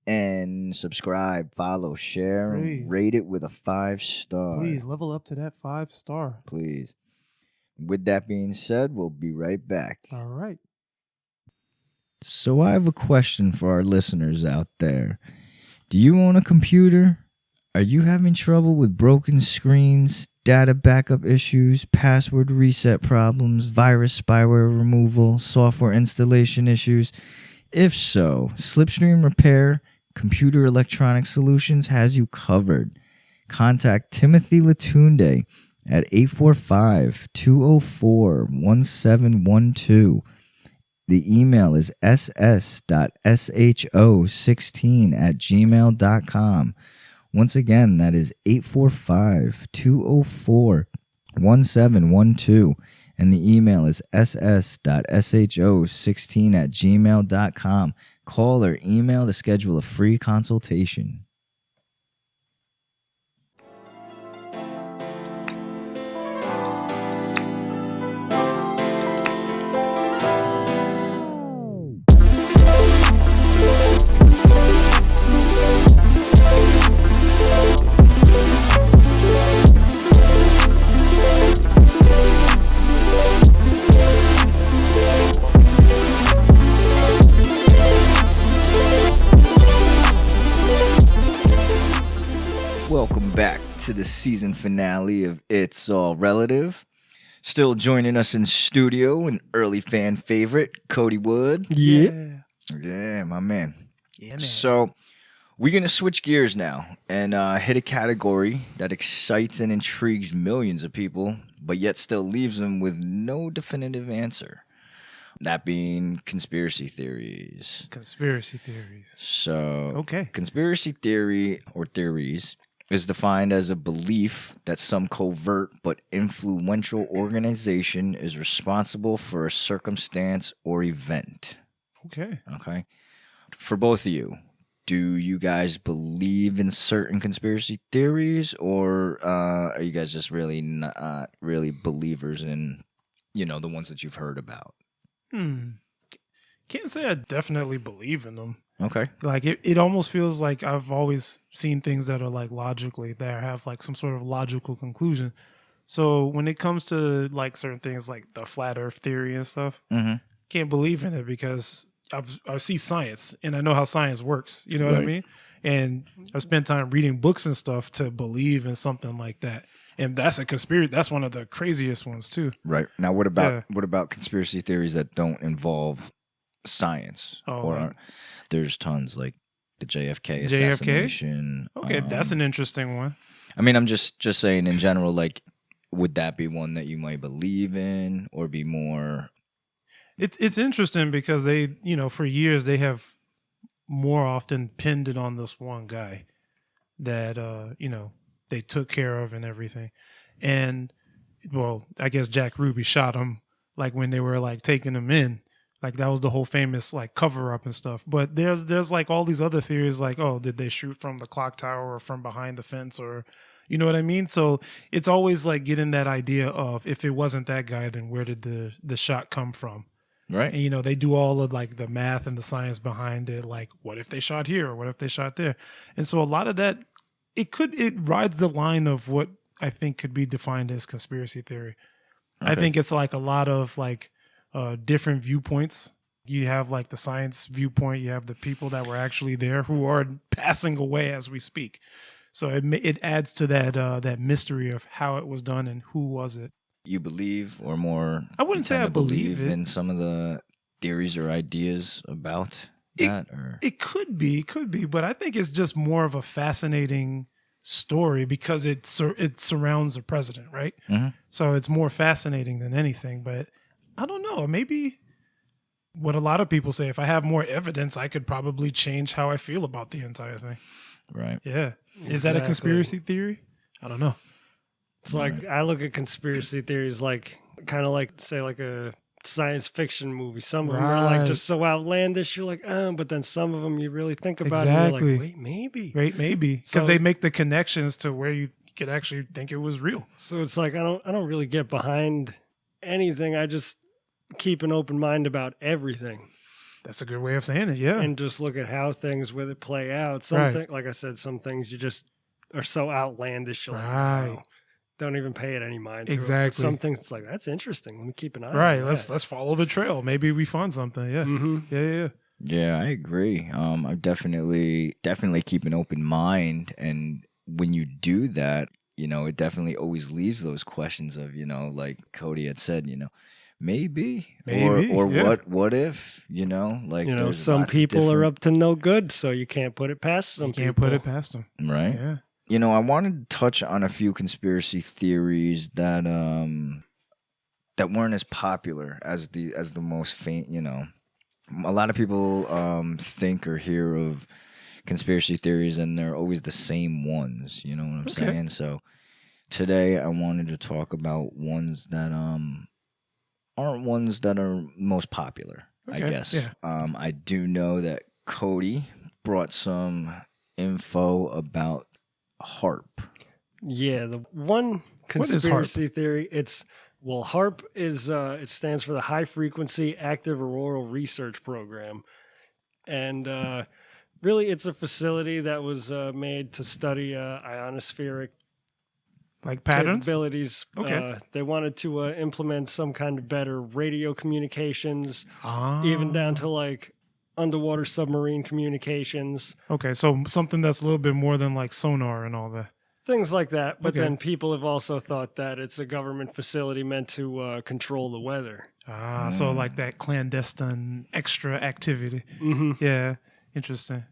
And subscribe, follow, share, and rate it with a 5-star. Please, level up to that 5-star. Please. With that being said, we'll be right back. All right. So I have a question for our listeners out there. Do you own a computer? Are you having trouble with broken screens, data backup issues, password reset problems, virus spyware removal, software installation issues? If so, Slipstream Repair Computer Electronic Solutions has you covered. Contact Timothy Latunde at 845-204-1712. The email is ss.sho16@gmail.com. Once again, that is 845-204-1712. And the email is ss.sho16@gmail.com. Call or email to schedule a free consultation. Welcome back to the season finale of It's All Relative. Still joining us in studio, an early fan favorite, Cody Wood. Yeah. Yeah, my man. Yeah, man. So we're going to switch gears now and hit a category that excites and intrigues millions of people, but yet still leaves them with no definitive answer. That being conspiracy theories. Conspiracy theories. So, okay. Conspiracy theory or theories is defined as a belief that some covert but influential organization is responsible for a circumstance or event. Okay. Okay. For both of you, do you guys believe in certain conspiracy theories, or are you guys just really not really believers in, the ones that you've heard about? Can't say I definitely believe in them. Okay. Like it almost feels like I've always seen things that are like logically that have like some sort of logical conclusion. So when it comes to like certain things like the flat earth theory and stuff, can't believe in it because I see science and I know how science works. You know what I mean? And I've spent time reading books and stuff to believe in something like that. And that's a conspiracy. That's one of the craziest ones too. Right. Now, what about conspiracy theories that don't involve science? There's tons, like the JFK assassination. Okay, that's an interesting one. I mean, I'm just saying in general, like, would that be one that you might believe in or be more? It's interesting because they, for years they have more often pinned it on this one guy that, they took care of and everything. And, well, I guess Jack Ruby shot him, like, when they were, like, taking him in. Like, that was the whole famous, like, cover-up and stuff. But there's like, all these other theories, like, oh, did they shoot from the clock tower or from behind the fence or, you know what I mean? So it's always, like, getting that idea of, if it wasn't that guy, then where did the shot come from? Right. And, they do all of, like, the math and the science behind it. Like, what if they shot here or what if they shot there? And so a lot of that, it rides the line of what I think could be defined as conspiracy theory. Okay. I think it's, like, a lot of, like, different viewpoints. You have like the science viewpoint, you have the people that were actually there who are passing away as we speak. So it adds to that mystery of how it was done and who was it. You believe, or more? I wouldn't you say tend I to believe it. in some of the theories or ideas about that, or It could be, but I think it's just more of a fascinating story because it surrounds the president, right? Mhm. So it's more fascinating than anything. But I don't know. Maybe what a lot of people say: if I have more evidence, I could probably change how I feel about the entire thing. right? Yeah. Is that a Exactly. conspiracy theory? I don't know. It's like I look at conspiracy theories like kind of like say like a science fiction movie. Some of them are like just so outlandish. You're like, but then some of them you really think about it. And you're like, wait, maybe. Right, maybe because they make the connections to where you could actually think it was real. So it's like I don't really get behind anything. I just keep an open mind about everything. That's a good way of saying it. Yeah, and just look at how things with it play out. Like I said, some things you just are so outlandish. You're like, wow, don't even pay it any mind. Exactly. To it. Some things it's like that's interesting. Let me keep an eye. Right. On let's follow the trail. Maybe we find something. Yeah. Mm-hmm. Yeah. Yeah, I agree. I definitely keep an open mind, and when you do that, it definitely always leaves those questions of, like Cody had said, maybe or what if, like some people are up to no good, so you can't put it past them. You can't put it past them, right? Yeah. I wanted to touch on a few conspiracy theories that that weren't as popular as the most faint. A lot of people think or hear of conspiracy theories, and they're always the same ones. You know what I'm saying? So today I wanted to talk about ones that aren't ones that are most popular. I guess. Yeah. I do know that Cody brought some info about HARP. Yeah, the one conspiracy theory. HARP is it stands for the High Frequency Active Auroral Research Program, and really it's a facility that was made to study ionospheric like patterns capabilities. They wanted to implement some kind of better radio communications, even down to like underwater submarine communications. Okay, so something that's a little bit more than like sonar and all that. Things like that. But then people have also thought that it's a government facility meant to control the weather. So like that clandestine extra activity. Mm-hmm. Yeah, interesting.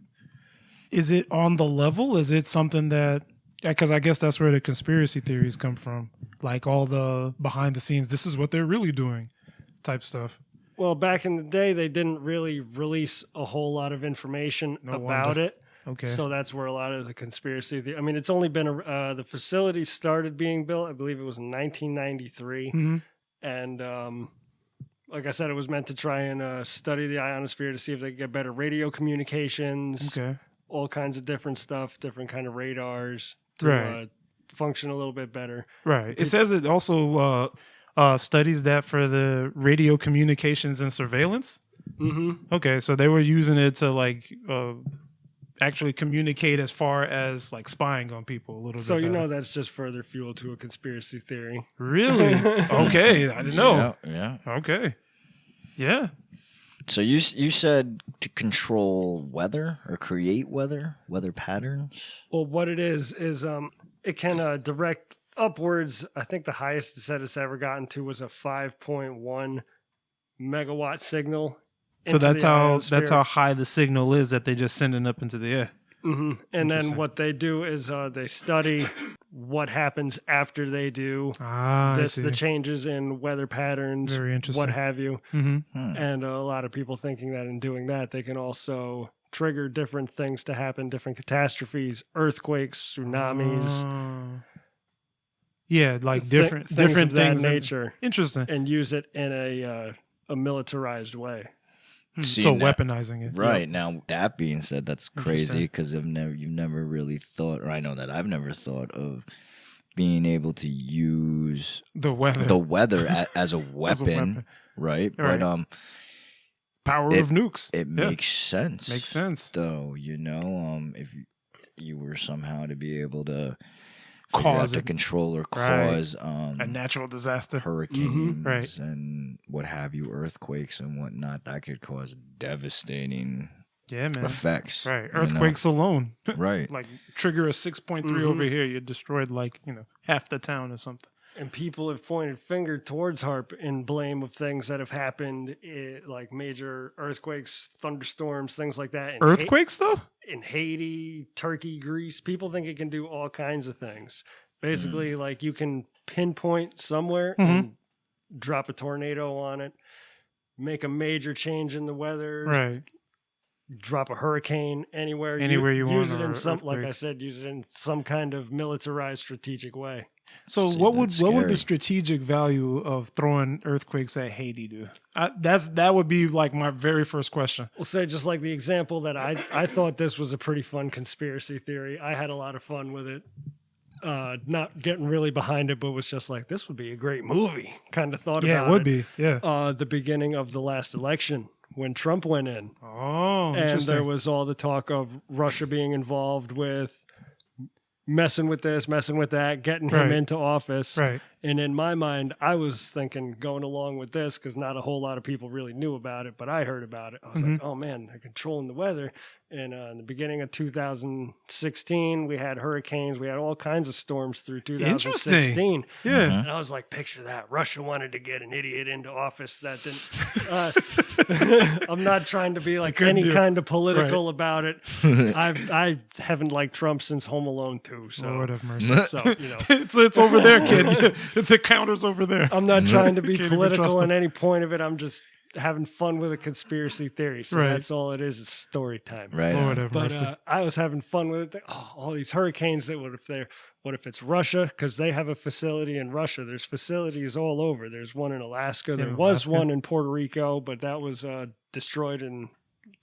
Is it on the level? Is it something that, because I guess that's where the conspiracy theories come from, like all the behind the scenes, this is what they're really doing type stuff. Well, back in the day, they didn't really release a whole lot of information about it. Okay. So that's where a lot of the conspiracy theory. I mean, it's only been the facility started being built. I believe it was in 1993, and like I said, it was meant to try and study the ionosphere to see if they could get better radio communications. Okay. All kinds of different stuff, different kind of radars to function a little bit better. Right. It says it also studies that for the radio communications and surveillance. Mm-hmm. Okay, so they were using it to like actually communicate as far as like spying on people a little bit. So that's just further fuel to a conspiracy theory. Really? Okay, I didn't know. Yeah. Okay. Yeah. So you said to control weather or create weather patterns? Well, what it is it can direct upwards. I think the highest it said it's ever gotten to was a 5.1 megawatt signal. So that's how high the signal is that they just sending up into the air. Mm-hmm. And then what they do is they study what happens after they do the changes in weather patterns, very interesting, what have you. Mm-hmm. And a lot of people thinking that in doing that, they can also trigger different things to happen, different catastrophes, earthquakes, tsunamis. Yeah, like different things of that nature. Interesting. And use it in a militarized way. So weaponizing it. Right. Now, that being said, that's crazy because you've never really thought, or I know that I've never thought of being able to use the weather as a weapon, right? But power of nukes. It makes sense. Makes sense. Though, if you were somehow to be able to control or cause a natural disaster, hurricanes and what have you, earthquakes and whatnot, that could cause devastating Yeah, man. effects. Right. you know? Earthquakes alone. Right. Like trigger a 6.3 over here, you destroyed like, half the town or something. And people have pointed finger towards HARP in blame of things that have happened, like major earthquakes, thunderstorms, things like that. Earthquakes though? In Haiti, Turkey, Greece. People think it can do all kinds of things. Basically, like you can pinpoint somewhere and drop a tornado on it, make a major change in the weather, Right. drop a hurricane anywhere You want, use it in or some, like I earthquake. said, use it in some kind of militarized strategic way. So See, what would that's the scary. strategic value of throwing earthquakes at Haiti do? That would be like my very first question. We'll say just like the example that I thought this was a pretty fun conspiracy theory. I had a lot of fun with it. Not getting really behind it, but was just like, this would be a great movie. Kind of thought Yeah, about it would be. Yeah. the beginning of the last election when Trump went in. Oh, And interesting. there was all the talk of Russia being involved with messing with this, messing with that, getting him Right. into office. Right. And in my mind, I was thinking going along with this because not a whole lot of people really knew about it, but I heard about it. I was like, oh man, they're controlling the weather. And in the beginning of 2016, we had hurricanes. We had all kinds of storms through 2016. Yeah. And I was like, picture that. Russia wanted to get an idiot into office that didn't. I'm not trying to be like any kind of political about it. I haven't liked Trump since Home Alone 2. So, Lord have mercy. so it's over there, kid. The counter's over there. I'm not trying to be Can't even trust political him. in any point of it. I'm just having fun with a conspiracy theory. So Right. that's all it is. It's story time. Right. Lord on. have But mercy. I was having fun with it. Oh, all these hurricanes. That what if it's Russia? Because they have a facility in Russia. There's facilities all over. There's one in Alaska. There was Alaska. one in Puerto Rico, but that was destroyed in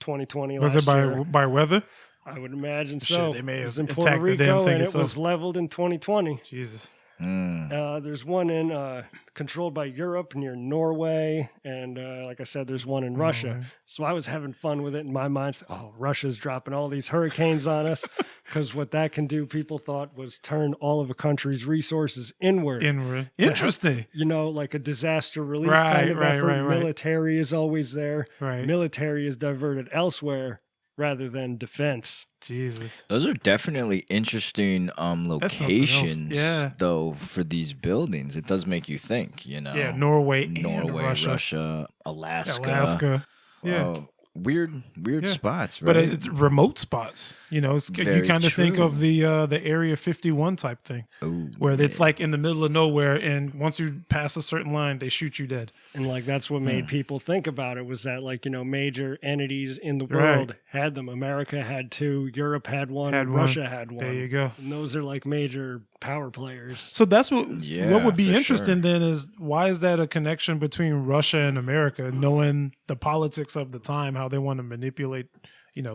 2020. Was it by weather? I would imagine Shit, so. they may It was have in Puerto attacked the damn Rico, thing and it itself. was leveled in 2020. Jesus. There's one in controlled by Europe near Norway, and like I said, there's one in Russia. Norway. So I was having fun with it in my mind. Oh, Russia's dropping all these hurricanes on us, because what that can do, people thought, was turn all of a country's resources inward. Inward. Interesting. Like a disaster relief Right, kind of right, effort. right, right. Military is always there. Right. Military is diverted elsewhere rather than defense. Jesus. Those are definitely interesting something else. locations, Yeah. though, for these buildings. It does make you think, Yeah, Norway, and Russia. Alaska. Yeah. Wow. Weird Yeah. spots, right? But it's remote spots. You Very kind of think true. of the Area 51 type thing, Ooh, where it's like in the middle of nowhere, and once you pass a certain line, they shoot you dead. And like that's what made people think about it, was that major entities in the Right. world had them. America had two, Europe had one, Had and one. Russia had one. There you go. And those are like major power players. So that's what Yeah, would be for interesting sure. then is why is that a connection between Russia and America, knowing the politics of the time, how they want to manipulate,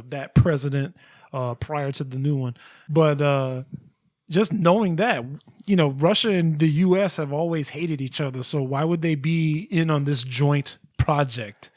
that president prior to the new one. But just knowing that, Russia and the US have always hated each other. So why would they be in on this joint project?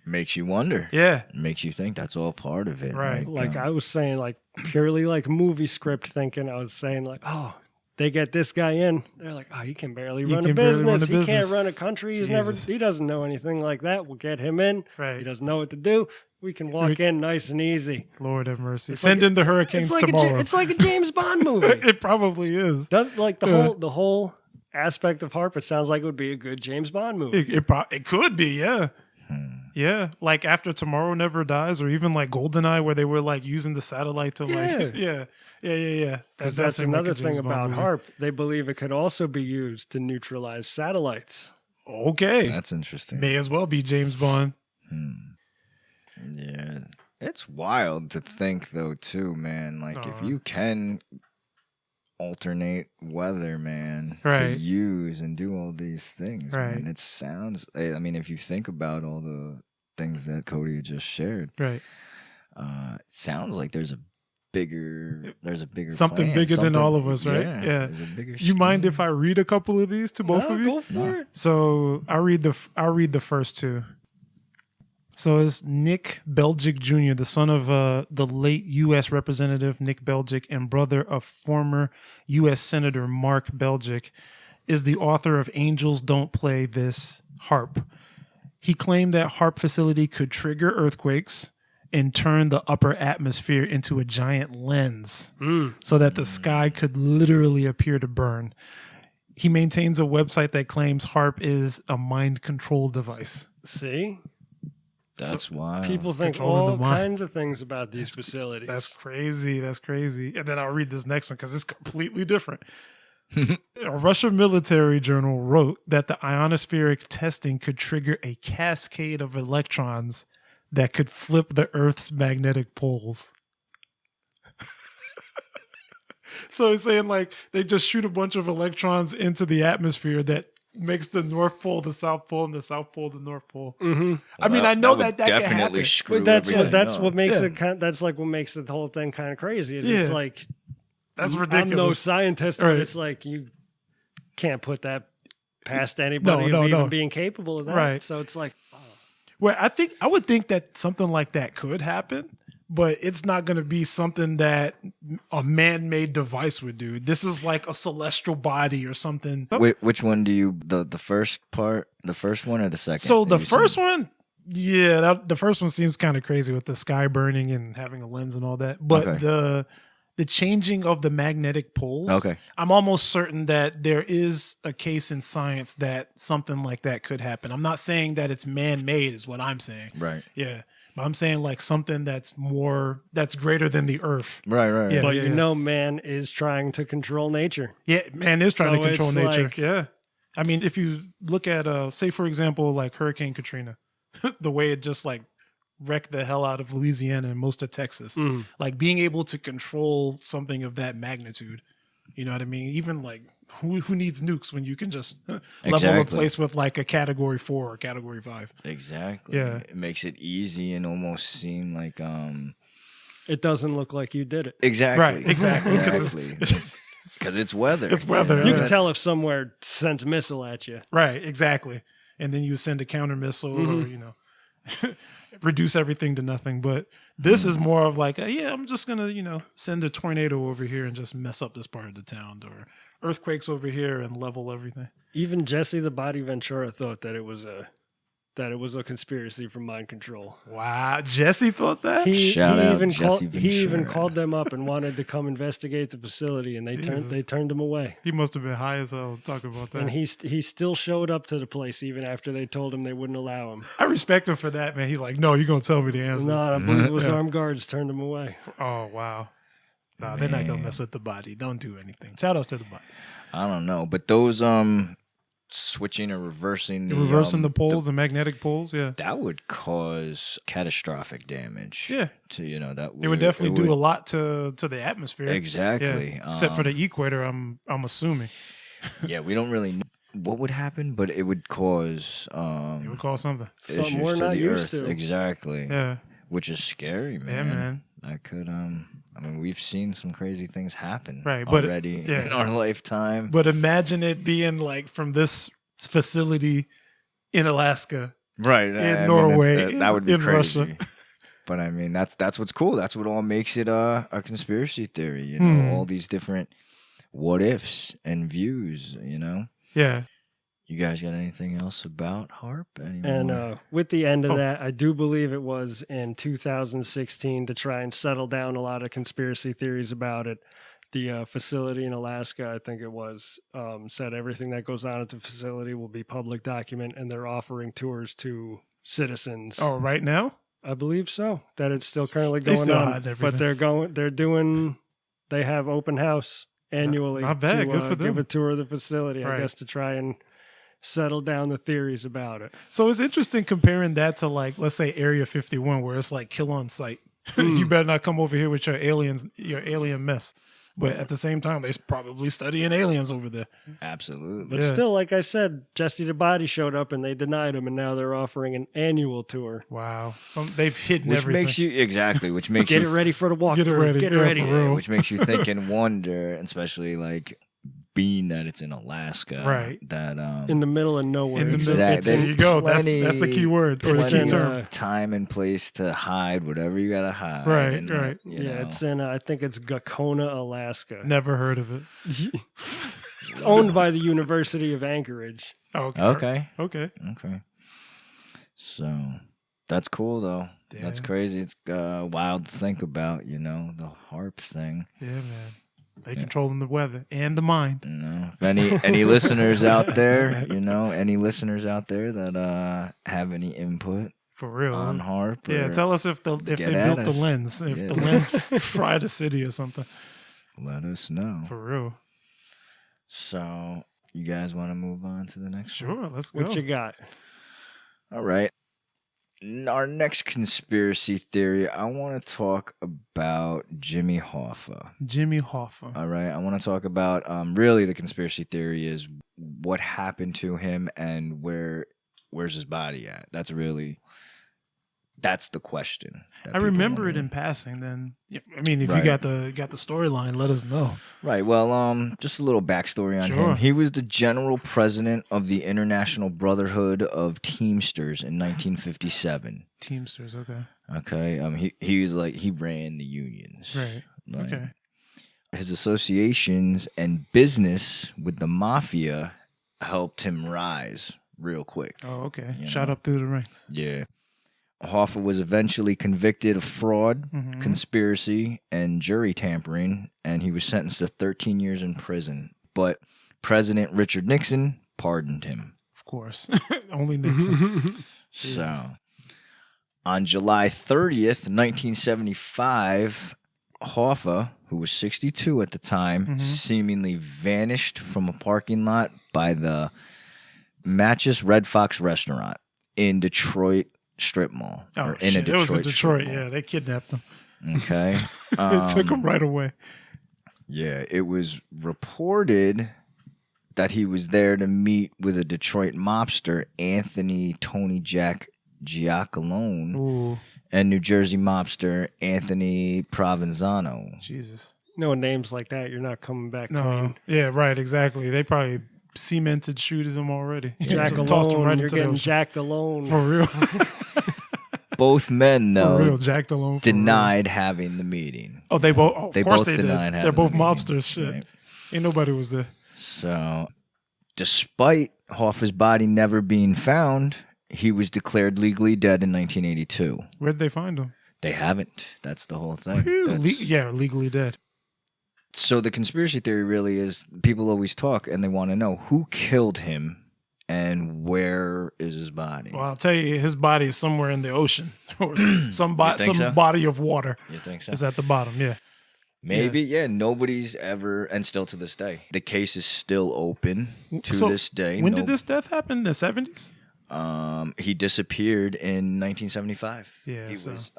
Makes you wonder. Yeah. Makes you think that's all part of it. Right. Like I was saying, like purely like movie script thinking, I was saying like, oh, they get this guy in. They're like, oh, he can barely run a can barely run business. a He business. can't run a country. Jesus. He doesn't know anything like that. We'll get him in. Right. He doesn't know what to do. We can walk in nice and easy. Lord have mercy. It's Send like in the hurricanes It's like tomorrow. it's like a James Bond movie. It probably is. Does like the whole aspect of HARP? It sounds like it would be a good James Bond movie. It could be, yeah. Yeah, like After Tomorrow Never Dies, or even like GoldenEye, where they were like using the satellite to like, yeah. Because That that's seemed like another a James thing Bond about movie. HARP. They believe it could also be used to neutralize satellites. Okay, That's interesting. may as well be James Bond. Yeah. It's wild to think, though, too, man. Like, if Uh. you can alternate weather, man, to Right. use and do all these things, Right. man, it sounds, I mean, if you think about all the things that Cody had just shared, Right, it sounds like there's a bigger Something plan, bigger than something- all of us, right? Yeah. there's a bigger you mind scheme. if I read a couple of these to both No, of you? go for it. So I'll read the first two. So it's Nick Belgic Jr., the son of the late U.S. Representative Nick Belgic and brother of former U.S. Senator Mark Belgic, is the author of Angels Don't Play This HARP. He claimed that HARP facility could trigger earthquakes and turned the upper atmosphere into a giant lens so that the sky could literally appear to burn. He maintains a website that claims HARP is a mind control device. See? That's why People think Controlling all the mind. kinds of things about these facilities. That's crazy. That's crazy. And then I'll read this next one because it's completely different. A Russian military journal wrote that the ionospheric testing could trigger a cascade of electrons that could flip the Earth's magnetic poles. So it's saying like they just shoot a bunch of electrons into the atmosphere that makes the North Pole the South Pole and the South Pole the North Pole. Mm-hmm. I mean, I know would that can definitely happen. screw But that's everything that's up. what makes Yeah. it that's like what makes the whole thing kind of crazy. Is Yeah. It's like That's I'm no ridiculous. scientist, but Right. it's like you can't put that past anybody No, of even no. being capable of that. Right. So it's like, Where I would think that something like that could happen, but it's not going to be something that a man-made device would do. This is like a celestial body or something. Which one do you the first part, the first one or the second? So that the you first said? one, yeah, the first one seems kind of crazy with the sky burning and having a lens and all that. But Okay. the changing of the magnetic poles, Okay. I'm almost certain that there is a case in science that something like that could happen. I'm not saying that it's man-made is what I'm saying. Right. Yeah. But I'm saying like something that's greater than the earth. Right. Right. Yeah. but you know, man is trying to control nature. Yeah, man is trying So to control it's nature. like- Yeah. I mean, if you look at say for example, like Hurricane Katrina, the way it just like wrecked the hell out of Louisiana and most of Texas. Mm. Like being able to control something of that magnitude. You know what I mean? Even like who needs nukes when you can just level a Exactly. place with like a category 4 or category 5. Exactly. Yeah. It makes it easy and almost seem like It doesn't look like you did it. exactly. Right, exactly. 'Cause Exactly. Because it's weather. It's weather, know, You yeah. can that's- tell if somewhere sends a missile at you. Right, exactly. And then you send a counter missile or, Mhm. you know, reduce everything to nothing. But this Mm-hmm. is more of like, yeah, I'm just going to, you know, send a tornado over here and just mess up this part of the town, or earthquakes over here and level everything. Even Jesse the Body Ventura thought that it was a conspiracy for mind control. Wow. Jesse thought that? Shout out even Jesse he even Ventura. called them up and wanted to come investigate the facility, and Jesus. they turned him away. He must have been high as hell talking about that. And he still showed up to the place even after they told him they wouldn't allow him. I respect him for that, man. He's like, no, you're going to tell me the answer. No, I believe it was Yeah. armed guards turned him away. Oh, wow. No, they're not going to Man. mess with the body. Don't do anything. Shout outs to the body. I don't know, but those switching or reversing the Reversing the poles, the magnetic poles, yeah. that would cause catastrophic damage. Yeah. To that It would definitely do a lot to the atmosphere. Exactly. Yeah. Except for the equator, I'm assuming. Yeah, we don't really know what would happen, but it would cause It would cause something. issues Something we're to not the used Earth. to. Exactly. Yeah. Which is scary, man. Yeah, man. That could I mean, we've seen some crazy things happen Right, but already yeah. in our lifetime. But imagine it being like from this facility in Alaska. Right. in Norway, that would be in crazy. Russia. But I mean, that's what's cool. That's what all makes it a conspiracy theory. You know, all these different what ifs and views. You know. Yeah. You guys got anything else about HARP anymore? And with the end of Oh. that, I do believe it was in 2016 to try and settle down a lot of conspiracy theories about it. The facility in Alaska, I think it was, said everything that goes on at the facility will be public document, and they're offering tours to citizens. Oh, right now? I believe so. That it's still currently They going still on, hide but they have open house annually Not bad. to Good for give them. a tour of the facility. I Right. guess to try and settle down the theories about it. So it's interesting comparing that to like, let's say Area 51, where it's like kill on sight. You better not come over here with your alien mess. But at the same time, they're probably studying aliens over there. Absolutely. But Yeah. still, like I said, Jesse the Body showed up and they denied him, and now they're offering an annual tour. Wow. They've hidden Which everything. makes you which makes Get you it ready for the walkthrough. Get it ready. Get it Yeah, ready. for real. which makes you think and wonder, especially like being that it's in Alaska, Right. That In the middle of nowhere. in the It's- middle. Exactly. There you go. That's Plenty- the key word or the plenty key in, term. time and place to hide whatever you gotta hide. Right, and right. you yeah, know. it's in, I think it's Gakona, Alaska. Never heard of it. It's owned by the University of Anchorage. Okay. Okay. Okay. Okay. So that's cool though. That's crazy. It's wild to think about, the harp thing. Yeah, man. They controlling the weather and the mind. If any listeners out there, any listeners out there that have any input for real on harp, yeah, tell us if they built the lens, if the lens fried a city or something. Let us know. For real. So, you guys want to move on to the next one? Sure, let's go. What you got? All right. Our next conspiracy theory, I want to talk about Jimmy Hoffa. Jimmy Hoffa. All right. I want to talk about, really the conspiracy theory is what happened to him and where's his body at. That's the question. I remember it in passing. Then, I mean, if you got the storyline, let us know. Right. Well, just a little backstory on him. He was the general president of the International Brotherhood of Teamsters in 1957. Teamsters, okay. Okay. He was he ran the unions. Right. Okay. His associations and business with the mafia helped him rise real quick. Oh, okay. Shot up through the ranks. Yeah. Hoffa was eventually convicted of fraud, conspiracy, and jury tampering, and he was sentenced to 13 years in prison. But President Richard Nixon pardoned him. Of course. Only Nixon. So, on July 30th, 1975, Hoffa, who was 62 at the time, seemingly vanished from a parking lot by the Matches Red Fox restaurant in Detroit Strip Mall. Oh, or in shit. a It was in Detroit. Strip Yeah, they kidnapped him. Okay. They took him right away. Yeah, it was reported that he was there to meet with a Detroit mobster, Anthony Tony Jack Giacalone, and New Jersey mobster, Anthony Provenzano. Jesus. No names like that, you're not coming back clean. Yeah, right, exactly. They probably cemented shooters him already. Jack Just alone, tossed him right you're into getting the jacked alone. For real. Both men, though, for real, jacked alone. denied having the meeting. Oh, they both. Oh, They of course both they denied did. having They're both the meeting. mobsters. Shit, Right. Ain't nobody was there. So, despite Hoffa's body never being found, he was declared legally dead in 1982. Where'd they find him? They haven't. That's the whole thing. Legally dead. So the conspiracy theory really is people always talk and they want to know who killed him and where is his body. Well, I'll tell you, his body is somewhere in the ocean or some so? body of water. You think so? Is at the bottom. Yeah. Maybe, yeah. Nobody's ever, and still to this day, the case is still open to this day. When did this death happen? The 70s? He disappeared in 1975. Yeah, he was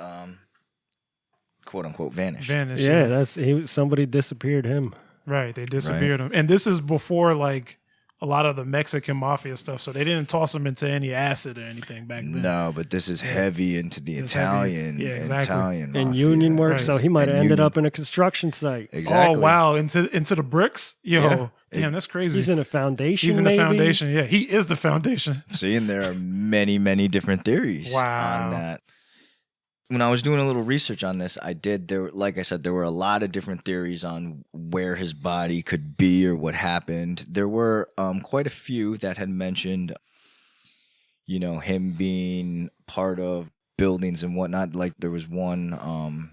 quote unquote vanished. Yeah, somebody disappeared him. Right, they disappeared him, and this is before a lot of the Mexican mafia stuff. So they didn't toss him into any acid or anything back then. No, but this is heavy into the Italian, Italian and mafia. union work. Right. So he might have ended up in a construction site. Exactly. Oh wow, into the bricks. Yo, damn, that's crazy. He's in a foundation. He's in maybe? the foundation. Yeah, he is the foundation. See, and there are many, many different theories on that. When I was doing a little research on this, like I said, there were a lot of different theories on where his body could be or what happened. There were quite a few that had mentioned, him being part of buildings and whatnot. Like there was one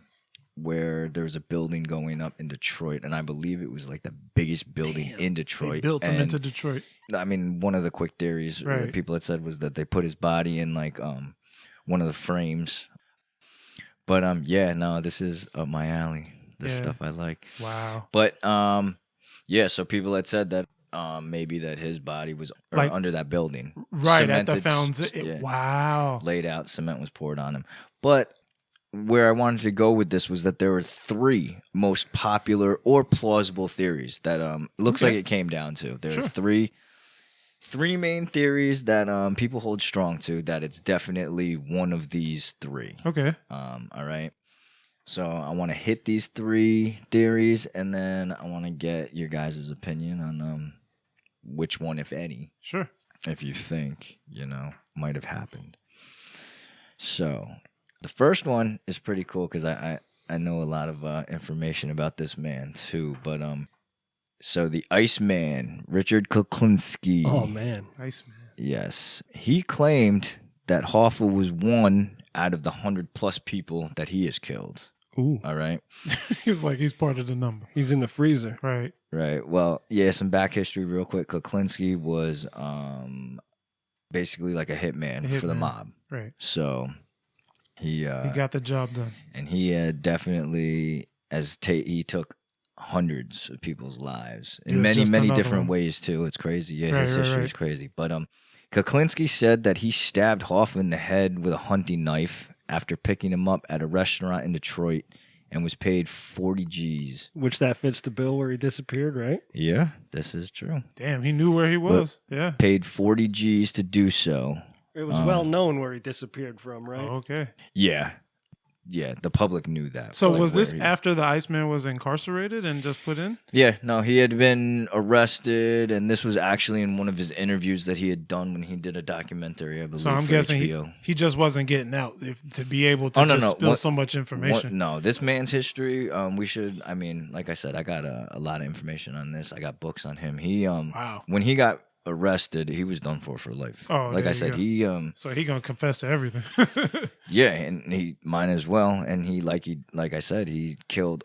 where there was a building going up in Detroit, and I believe it was like the biggest building in Detroit. They built him into Detroit. I mean, one of the quick theories that people had said was that they put his body in one of the frames. But this is up my alley. This stuff I like. Wow. But so people had said that maybe that his body was under that building. Right at the fountain. Wow. Laid out, cement was poured on him. But where I wanted to go with this was that there were three most popular or plausible theories that looks like it came down to. There are three main theories that people hold strong to, that it's definitely one of these three. Okay. All right. So I want to hit these three theories, and then I want to get your guys' opinion on which one, if any, if you think, might have happened. So the first one is pretty cool because I know a lot of information about this man too, but so the Iceman, Richard Kuklinski. Oh, man. Iceman. Yes. He claimed that Hoffa was one out of the 100+ people that he has killed. Ooh. All right. He's like, he's part of the number. He's in the freezer. Right. Right. Well, yeah, some back history real quick. Kuklinski was basically like a hitman for the mob. Right. So he got the job done. And he definitely, he took hundreds of people's lives in many different ways too. It's crazy. Yeah, his history is crazy. But Kuklinski said that he stabbed Hoffa in the head with a hunting knife after picking him up at a restaurant in Detroit and was paid 40 G's. Which that fits the bill where he disappeared, right? Yeah, this is true. Damn, he knew where he was. Yeah. Paid 40 G's to do so. It was well known where he disappeared from, right? Oh, okay. Yeah. Yeah, the public knew that. So was this after the Iceman was incarcerated and just put in? Yeah, no, he had been arrested, and this was actually in one of his interviews that he had done when he did a documentary, I believe. So I'm guessing he just wasn't getting out to be able to spill so much information. No, this man's history, like I said, I got a lot of information on this. I got books on him. He when he got arrested, he was done for life. Oh, like I said, he so he gonna confess to everything. Yeah, and he might as well. And like I said, he killed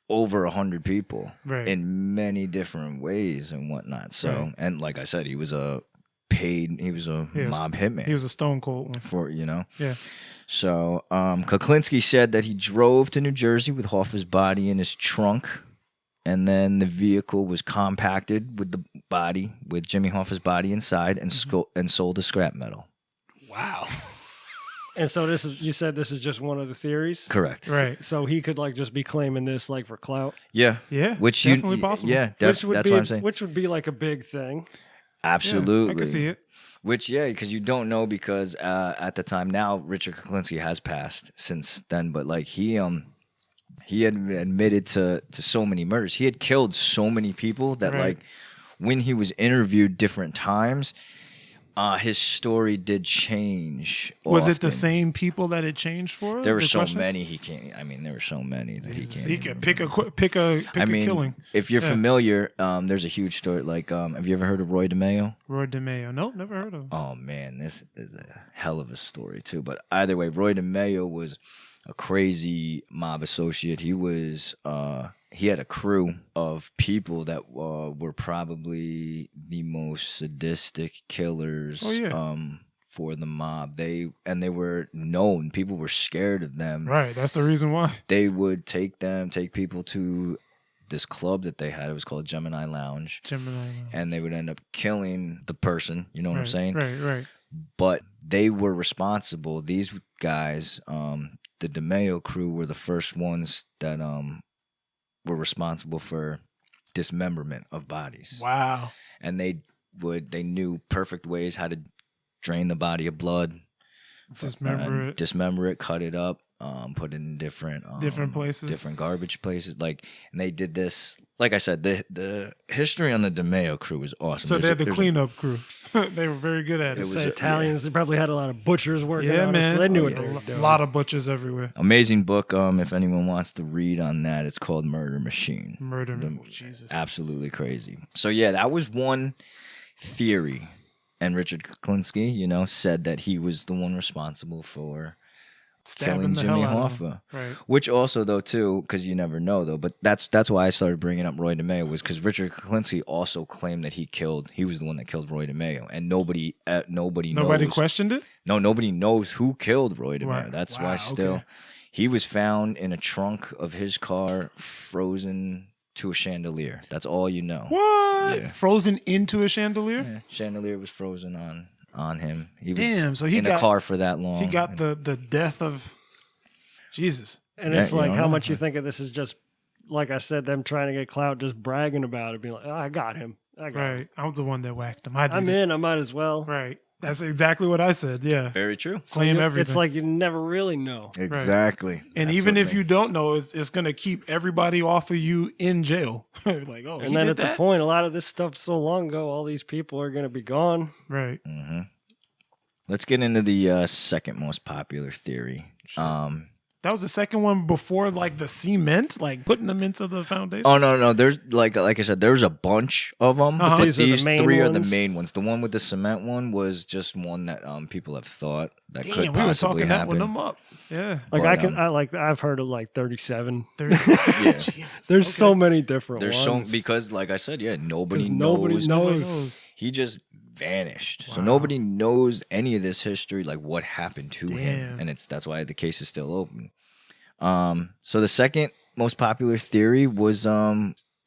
over 100 people in many different ways and whatnot. So and like I said, he was a mob hitman. He was a stone cold one for Yeah. So Kuklinski said that he drove to New Jersey with Hoffa's body in his trunk. And then the vehicle was compacted with the body, with Jimmy Hoffa's body inside, and sold to scrap metal. Wow. And so you said this is just one of the theories? Correct. Right. So he could just be claiming this for clout? Yeah. Yeah. Which definitely possible. Yeah, that's what I'm saying. Which would be like a big thing. Absolutely. Yeah, I can see it. Which, because you don't know, because at the time now, Richard Kuklinski has passed since then, but he had admitted to so many murders. He had killed so many people that when he was interviewed different times, his story did change. Was it the same people that it changed for? There were so many he can't. I mean, there were so many that he can't. He could pick a killing. If you're familiar, there's a huge story. Have you ever heard of Roy DeMeo? Roy DeMeo, no, never heard of him. Oh man, this is a hell of a story too. But either way, Roy DeMeo was a crazy mob associate. He was he had a crew of people that were probably the most sadistic killers for the mob. They were known. People were scared of them. Right, that's the reason why. They would take people to this club that they had. It was called Gemini Lounge. And they would end up killing the person, you know what I'm saying? Right. But they were responsible. These guys, the DeMeo crew, were the first ones that were responsible for dismemberment of bodies. Wow. And they knew perfect ways how to drain the body of blood, dismember it, cut it up, put it in different places, different garbage places. And they did this. Like I said, the history on the DeMeo crew was awesome. So they had the cleanup crew. They were very good at it. It was Italians. They probably had a lot of butchers working on it. So they knew what they were doing. A lot of butchers everywhere. Amazing book. If anyone wants to read on that, it's called Murder Machine. Jesus. Absolutely crazy. So yeah, that was one theory. And Richard Kuklinski, said that he was the one responsible for killing Jimmy Hoffa. Right. Which also, though, too, because you never know, though, but that's why I started bringing up Roy DeMeo, was because Richard Kuklinski also claimed that he was the one that killed Roy DeMeo, and nobody knows. Questioned it? No, nobody knows who killed Roy DeMeo. Right. That's why still he was found in a trunk of his car, frozen to a chandelier. That's all you know. What? Yeah. Frozen into a chandelier? Yeah, chandelier was frozen on him. He was so he in a car for that long. He got the death of Jesus. And it's how much you think of this is just, like I said, them trying to get clout, just bragging about it, being like, oh, I got him. Him. I was the one that whacked him. I'm in. I might as well. Right. That's exactly what I said. Yeah. Very true. Claim everything. It's like you never really know. Exactly. Right. And even if you don't know, it's going to keep everybody off of you in jail. Like, oh, and then at the point, a lot of this stuff so long ago, all these people are going to be gone. Right. Mm-hmm. Let's get into the second most popular theory. Sure. That was the second one before like the cement, like putting them into the foundation. Oh no, there's like I said, there's a bunch of them, Uh-huh. but These are the these main three are the ones? main ones. The one with the cement one was just one that people have thought that Damn, could we were possibly talking that one happen. them up. Yeah. Like But, I've heard of like 37. Yeah. Jesus, There's okay. so many different There's so ones. because like I said, yeah, nobody 'Cause knows. nobody Nobody knows. knows. He just vanished, so Wow. nobody knows any of this history, like what happened to him, Damn. and that's why the case is still open. So the second most popular theory was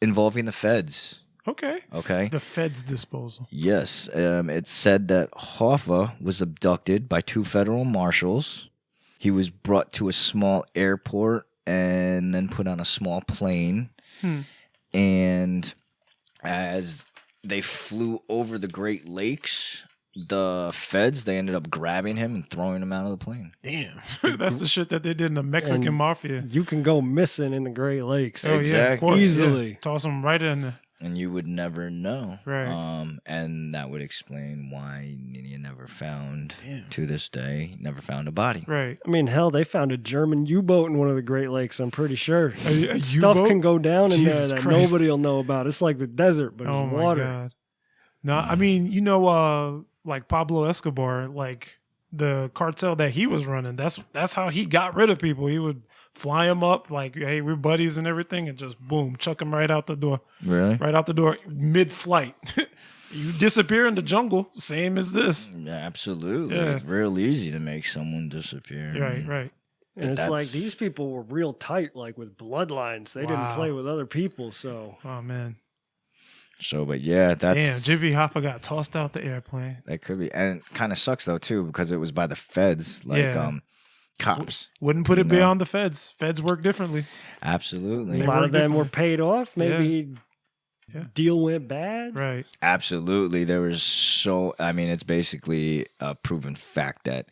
involving the feds. Okay. Okay. The Fed's disposal. Yes, it said that Hoffa was abducted by 2 federal marshals. He was brought to a small airport and then put on a small plane. And as they flew over the Great Lakes, the feds, they ended up grabbing him and throwing him out of the plane. Damn. That's the shit that they did in the Mexican And mafia. You can go missing in the Great Lakes. Oh, yeah, of Exactly. course. Easily. Yeah. Toss them right in there. And you would never know. Right. And that would explain why you never found, Damn. to this day, never found a body. Right. I mean, hell, they found a German U-boat in one of the Great Lakes. I'm pretty sure. A Stuff U-boat? can go down in Jesus there that Christ. nobody will know about. It's like the desert, but Oh it's my water. God. No, I mean, like Pablo Escobar, like the cartel that he was running, that's how he got rid of people. He would fly them up like, hey, we're buddies and everything, and just boom, chuck them right out the door. Really? Right out the door mid-flight. You disappear in the jungle, same as this. Yeah, absolutely. Yeah. It's real easy to make someone disappear. Right, right. And it's That's- like these people were real tight, like with bloodlines. They didn't Wow. play with other people, so Oh man. So, but yeah, that's Damn, Jimmy Hoffa got tossed out the airplane. that could be, and it kind of sucks though too because it was by the feds, like Yeah. cops. Wouldn't put You it know. beyond the feds. Feds work differently. Absolutely, a They lot work of them were differently. paid off. Maybe Yeah. deal went bad. Right. absolutely. There was so. I mean, it's basically a proven fact that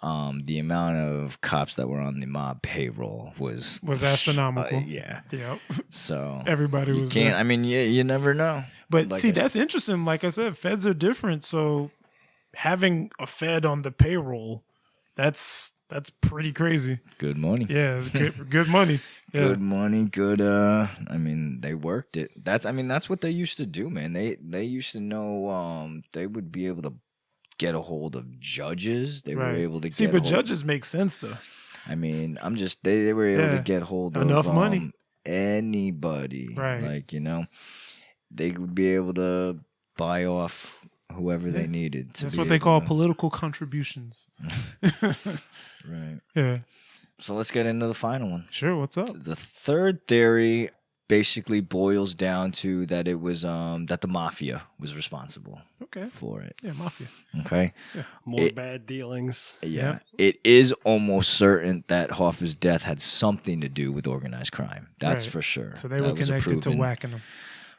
the amount of cops that were on the mob payroll was astronomical. yeah. Yep. So Everybody you was can't. there. I mean, you never know. But like see, I- that's interesting. Like I said, feds are different. So having a fed on the payroll, that's pretty crazy. Good money. Yeah, it's good money. Yeah. Good money, good I mean they worked it. That's what they used to do, man. They used to know they would be able to get a hold of judges. They were Right. able to See, get but hold, judges make sense though. I mean, I'm just they were able Yeah. to get hold Enough of money. anybody. Right. Like, they would be able to buy off whoever they Yeah. needed. That's be what they able call to- political contributions. Right. Yeah. So let's get into the final one. Sure. What's up? The third theory basically boils down to that it was that the mafia was responsible Okay. for it. Yeah, mafia. Okay. More It- bad dealings. Yeah. It is almost certain that Hoffa's death had something to do with organized crime. That's Right. for sure. So they That were was a connected to proven- whacking them.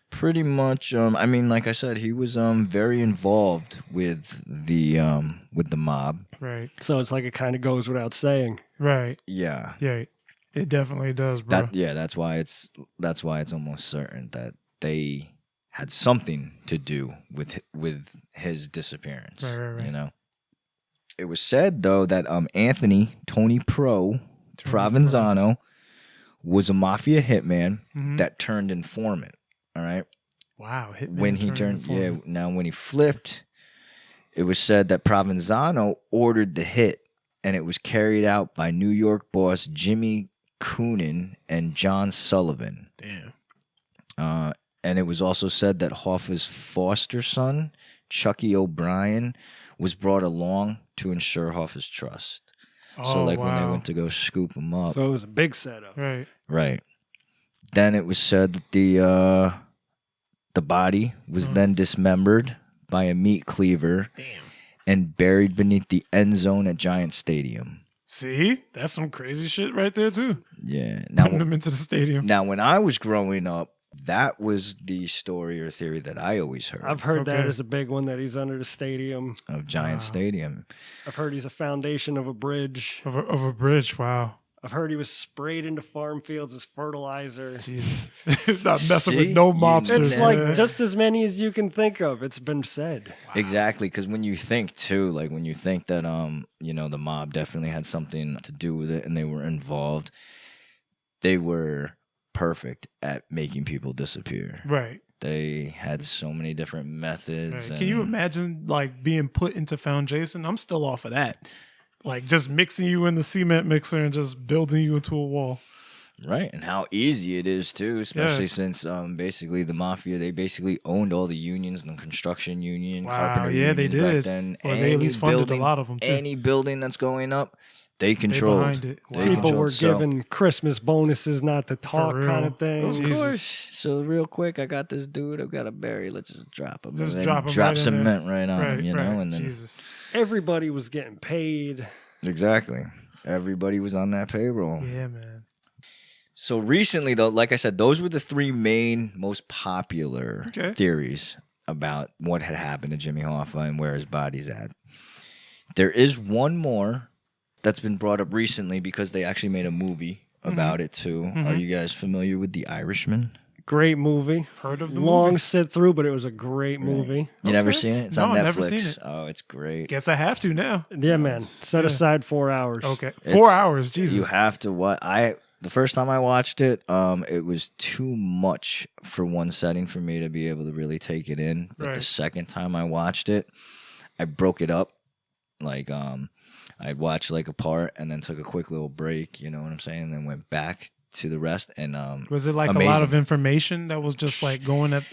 Pretty much. I mean, like I said, he was very involved with the mob. Right. So it's like it kind of goes without saying. Right. Yeah. Yeah. It definitely does, bro. That's why it's almost certain that they had something to do with his disappearance. Right. It was said though that Anthony Tony Tony Provenzano was a mafia hitman Mhm. that turned informant. All right. Wow. Hitman When he turned, now when he flipped, it was said that Provenzano ordered the hit, and it was carried out by New York boss Jimmy Coonan and John Sullivan. Damn. And it was also said that Hoffa's foster son, Chucky O'Brien, was brought along to ensure Hoffa's trust. So, like, when they went to go scoop him up. So it was a big setup. Right. Right. Then it was said that the body was then dismembered by a meat cleaver and buried beneath the end zone at Giant Stadium. See, that's some crazy shit right there too. Yeah. Putting Now, them into the stadium. now, when I was growing up, that was the story or theory that I always heard I've heard that Okay. as a big one, that he's under the stadium. of Giant Wow. Stadium. I've heard he's a foundation of a bridge. Of a bridge. Wow. I've heard he was sprayed into farm fields as fertilizer. Jesus. Not messing with See? no You mobsters. It's like man. just as many as you can think of. It's been said. Exactly, because when you think too, like when you think that the mob definitely had something to do with it and they were involved, they were perfect at making people disappear. Right. They had so many different methods. Right. Can you imagine like being put into foundation? I'm still off of that. Like just mixing you in the cement mixer and just building you into a wall. Right, and how easy it is too, especially since basically the mafia, they basically owned all the unions, the construction union, Wow, carpenter yeah, they unions back did. then. Or they at least funded a lot of them too. Any building that's going up, they They controlled. behind it. They Wow. People controlled. were So- given Christmas bonuses not to talk real. kind of thing. Of Jesus. course. So real quick, I got this dude. I've got to bury. Let's just drop him. Just and then drop him drop right in there. cement right on Right, him, you right. know. And then Jesus. Everybody was getting paid. exactly, everybody was on that payroll. Yeah, man. So recently, though, like I said, those were the three main, most popular Okay. theories about what had happened to Jimmy Hoffa and where his body's at. There is one more that's been brought up recently because they actually made a movie about it too. Are Mhm. you guys familiar with The Irishman? Great movie. Heard of the Long movie? sit through, but it was a great movie. You never Okay. seen it? It's No, on Netflix. I've never seen it. Oh, it's great. Guess I have to now. Yeah, man. Set Yeah. aside 4 hours. Okay. It's- 4 hours. Jesus. You have to watch. The first time I watched it, it was too much for one setting for me to be able to really take it in. But the Right. second time I watched it, I broke it up. Like I'd watch like a part and then took a quick little break, you know what I'm saying, and then went back to the rest. And Was it like a amazing. lot of information that was just like going in?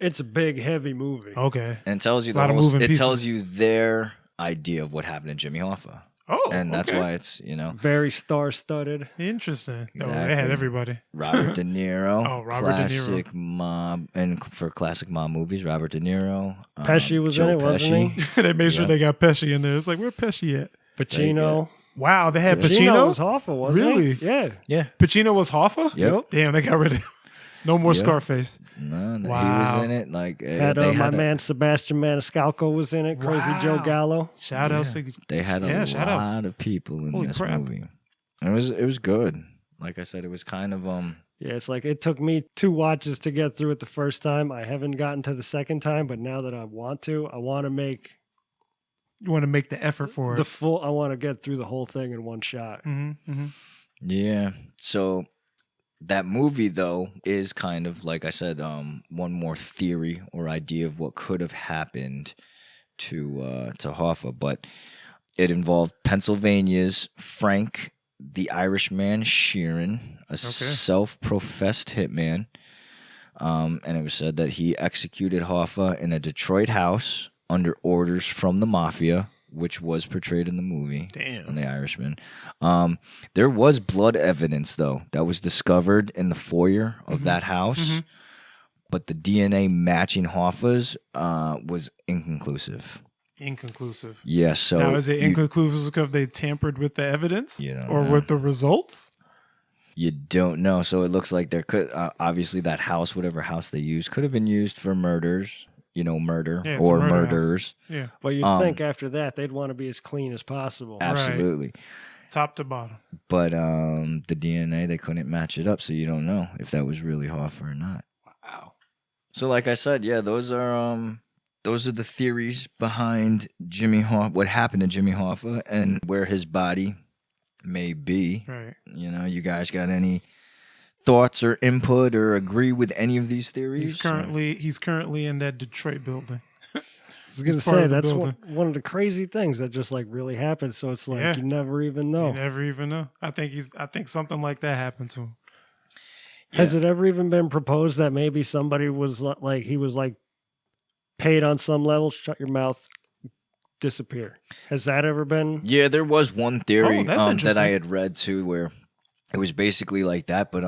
It's a big, heavy movie. Okay. and it tells you A lot of moving it tells pieces. you their idea of what happened to Jimmy Hoffa. Oh, And that's okay. why it's, Very star-studded. Interesting. Oh, they Exactly. had everybody. Robert De Niro. Oh, Robert De Niro. Classic mob, and for classic mob movies, Robert De Niro. Pesci was Joe in it, wasn't Pesci. he? They made sure Yeah. they got Pesci in there. It's like, where Pesci at? Pacino. Wow, they had Pacino Pacino? was Hoffa, wasn't Really? he? Yeah. Yeah. Pacino was Hoffa? Yep. Damn, they got rid of no more Yep. Scarface. No, he Wow. was in it. Like Had they my had man Sebastian Maniscalco was in it. Crazy Joe Wow. Gallo. Shout Yeah. outs to they had a shout outs. lot of people in Holy this crap. movie. It was good. Like I said, it was kind of Yeah, it's like it took me 2 watches to get through it the first time. I haven't gotten to the second time, but now that I want to make You want to make the effort for the it. full. I want to get through the whole thing in one shot. Mm-hmm. yeah. So that movie though is kind of like I said, one more theory or idea of what could have happened to Hoffa, but it involved Pennsylvania's Frank the Irishman Sheeran, a self-professed hitman. And it was said that he executed Hoffa in a Detroit house under orders from the mafia, which was portrayed in the movie. Damn. In The Irishman. There was blood evidence, though, that was discovered in the foyer of that house. Mhm. But the DNA matching Hoffa's was inconclusive. Inconclusive. Yeah, so Now, is it inconclusive because they tampered with the evidence You don't or know. with the results? You don't know. So it looks like there could obviously that house, whatever house they used, could have been used for murders. Murder Yeah, it's a or murder house. murders. Yeah. But you'd Um, think after that they'd want to be as clean as possible. Absolutely. Top to bottom. But the DNA, they couldn't match it up, so you don't know if that was really Hoffa or not. Wow. So like I said, yeah, those are the theories behind Jimmy Hoffa, what happened to Jimmy Hoffa and where his body may be. Right. You guys got any thoughts or input or agree with any of these theories? He's currently in that Detroit building. I was gonna He's part say of the that's building. one of the crazy things that just like really happened. So it's like Yeah. you never even know. You never even know. I think something like that happened to him. Has it ever even been proposed that maybe somebody was like he was like paid on some level? Shut your mouth, disappear. Has that ever been? Yeah, there was one theory Oh, that's that I interesting. had read too where it was basically like that, but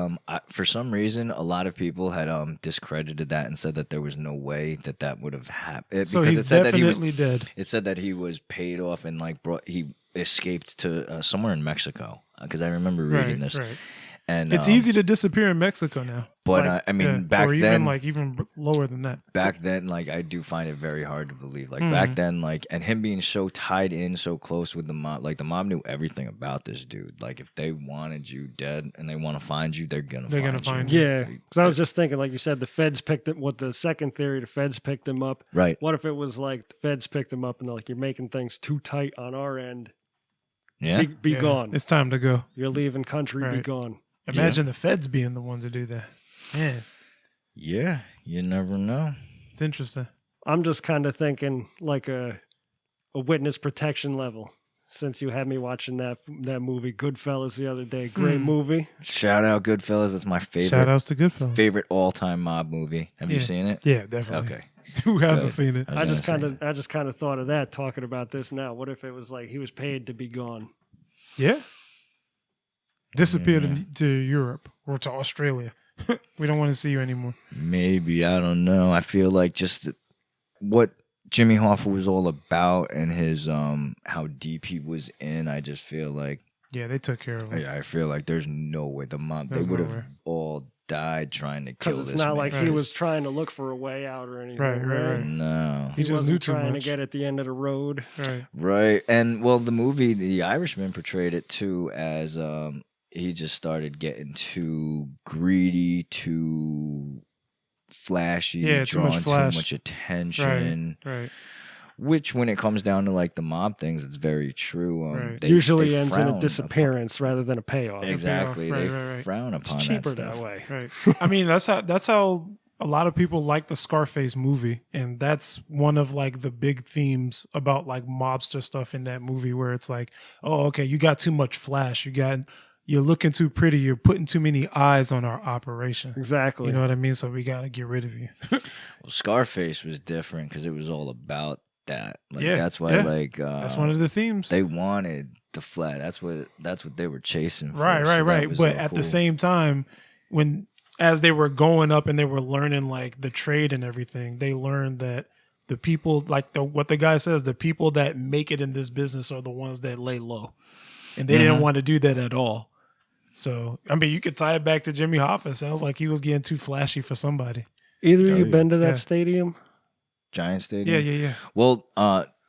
for some reason, a lot of people had discredited that and said that there was no way that would have happened. So because he's it said that definitely dead. It said that he was paid off and like he escaped to somewhere in Mexico because I remember reading this. Right. And It's easy to disappear in Mexico now. but Like, I mean, yeah, back or then, even lower than that. back then, like I do find it very hard to believe. Like Mhm. back then, like and him being so tied in, so close with the mob. Like the mob knew everything about this dude. Like if they wanted you dead and they want to find you, they're gonna find you. Yeah, because I was just thinking, like you said, the feds picked it. What the second theory, the feds picked him up. Right. What if it was like the feds picked him up and they're like, you're making things too tight on our end. Yeah. Be Yeah, gone. It's time to go. You're leaving country. Be Right. gone. Imagine the feds being the ones to do that. Man, Yeah. You never know. it's interesting. I'm just kind of thinking like a witness protection level. Since you had me watching that movie Goodfellas the other day, great movie. Shout out Goodfellas. That's my favorite. Shout outs to Goodfellas. Favorite all time mob movie. Have you Yeah. seen it? Yeah, definitely. Okay. Who hasn't Good. seen it? I just gonna kind of thought of that talking about this now. What if it was like he was paid to be gone? Yeah. Disappeared Yeah. to Europe or to Australia. We don't want to see you anymore. Maybe, I don't know. I feel like just what Jimmy Hoffa was all about and his how deep he was in. I just feel like Yeah, they took care of it. I feel like there's no way the mob There's they would have nowhere. all died trying to kill Because this it's not man. like Right. he was trying to look for a way out or anything. Right. No. He just wasn't knew too trying much. to get at the end of the road. Right. Right. And well the movie The Irishman portrayed it too as he just started getting too greedy, too flashy, Yeah, too much drawing flash. too much attention. Right. Which, when it comes down to like the mob things, it's very true. Right. Usually ends in frown a upon- disappearance rather than a payoff. Exactly, Right, they right. frown It's upon cheaper that that stuff. way. Right. I mean, that's how a lot of people like the Scarface movie, and that's one of like the big themes about like mobster stuff in that movie, where it's like, oh, okay, you got too much flash, you're looking too pretty, you're putting too many eyes on our operation. Exactly. You know what I mean? So we got to get rid of you. Well, Scarface was different because it was all about that. Like Yeah, that's why yeah. like That's one of the themes. they wanted the flat. That's what they were chasing. For, Right. so that was But all at the cool. same time, as they were going up and they were learning like the trade and everything, they learned that the people, like what the guy says, the people that make it in this business are the ones that lay low, and they didn't Mhm. want to do that at all. So I mean, you could tie it back to Jimmy Hoffa. It sounds like he was getting too flashy for somebody. Either of Oh, you yeah. been to that Yeah. stadium? Giant Stadium. Yeah. Well,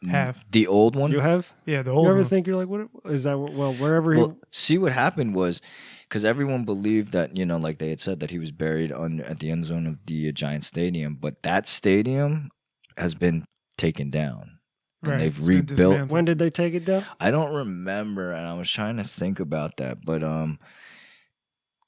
Have. the old one. You have? Yeah, the You old ever one. think you're like, what is that? Well, wherever he. Well, see what happened was because everyone believed that like they had said that he was buried at the end zone of the Giant Stadium, but that stadium has been taken down. And they've It's been rebuilt. dismantled. When did they take it down? I don't remember, and I was trying to think about that, but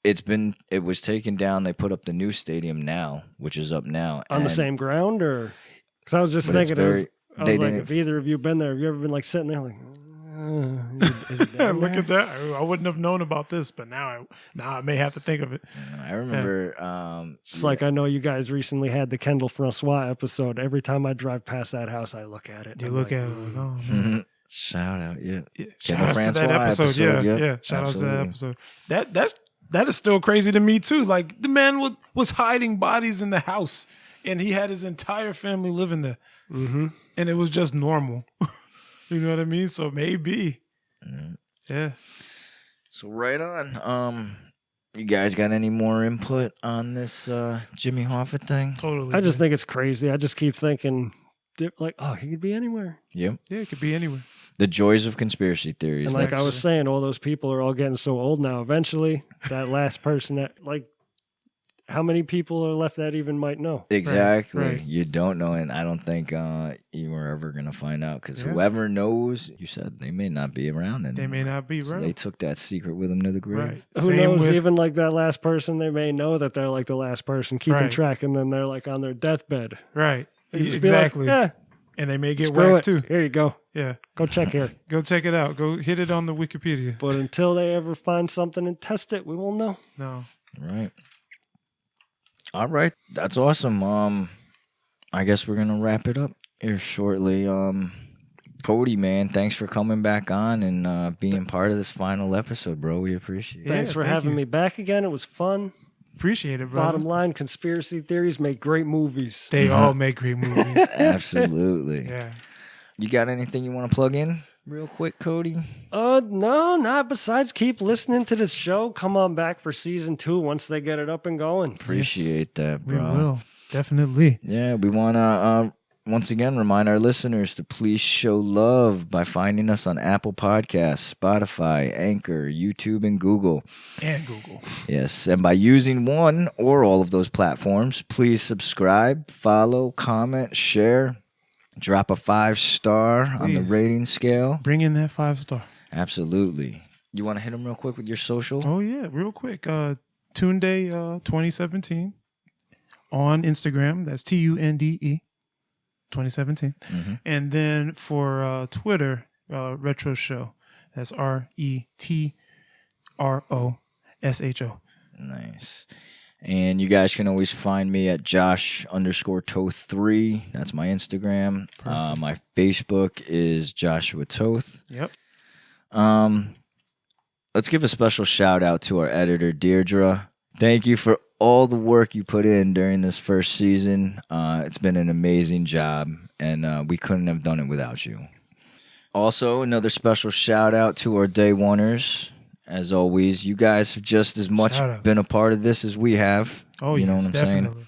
it was taken down. They put up the new stadium now, which is up now On the and- same ground, or? Because I was just But it's thinking, very- I they was like, didn't- if either of you been there, have you ever been like sitting there like, is it down Look there? at that. I wouldn't have known about this, but now I may have to think of it. I remember. It's like I know you guys recently had the Kendall Francois episode. Every time I drive past that house, I look at it. You I'm look like, at it like, oh, yeah. man. Shout out, yeah. Yeah, Kendall shout outs to that Francois episode. episode, Yeah. yep, Shout outs to that absolutely. episode. That is still crazy to me too. Like the man was hiding bodies in the house, and he had his entire family living there, Mm-hmm. and it was just normal. You know what I mean? So maybe, yeah. So right on. You guys got any more input on this Jimmy Hoffa thing? Totally. I just man. think it's crazy. I just keep thinking, like, oh, he could be anywhere. Yep. Yeah, it could be anywhere. The joys of conspiracy theories. And like I that's- was saying, all those people are all getting so old now. Eventually, that last person that, like, how many people are left that even might know? Exactly. right. You don't know, and I don't think you were ever gonna find out because Yeah. whoever knows, you said they may not be around anymore. They may not be So right. they took that secret with them to the grave. Right. Who Same knows? with- Even like that last person, they may know that they're like the last person keeping Right. track, and then they're like on their deathbed. Right. They just be like, Exactly. yeah, And they may get screw it. whacked too. Here you go. Yeah. Go check here. Go check it out. Go hit it on the Wikipedia. But until they ever find something and test it, we won't know. No. Right. All right. That's awesome. I guess we're gonna wrap it up here shortly. Cody, man, thanks for coming back on and being part of this final episode, bro. We appreciate it. Thanks for thank having you. me back again. It was fun. Appreciate it, bro. Bottom line, conspiracy theories make great movies. They all make great movies. Absolutely. Yeah. You got anything you want to plug in? real quick, Cody? No, not besides keep listening to this show. Come on back for season 2 once they get it up and going. Appreciate that, We bro. will. Definitely. Yeah, we want to once again remind our listeners to please show love by finding us on Apple Podcasts, Spotify, Anchor, YouTube, and Google. And Google. Yes, and by using one or all of those platforms, please subscribe, follow, comment, share, drop a 5-star on the Please. rating scale. Bring in that 5-star. Absolutely. You want to hit them real quick with your social? Oh, yeah. Real quick. Tunde 2017 on Instagram. That's TUNDE 2017. Mm-hmm. And then for Twitter, Retro Show. That's RETROSHO. Nice. And you guys can always find me at Josh_Toth3. That's my Instagram. Perfect. My Facebook is Joshua Toth. Yep. Let's give a special shout out to our editor, Deirdre. Thank you for all the work you put in during this first season. It's been an amazing job, and we couldn't have done it without you. Also, another special shout out to our day oneers. As always, you guys have just as much Shout-outs. been a part of this as we have. Oh, you know yes, what I'm definitely.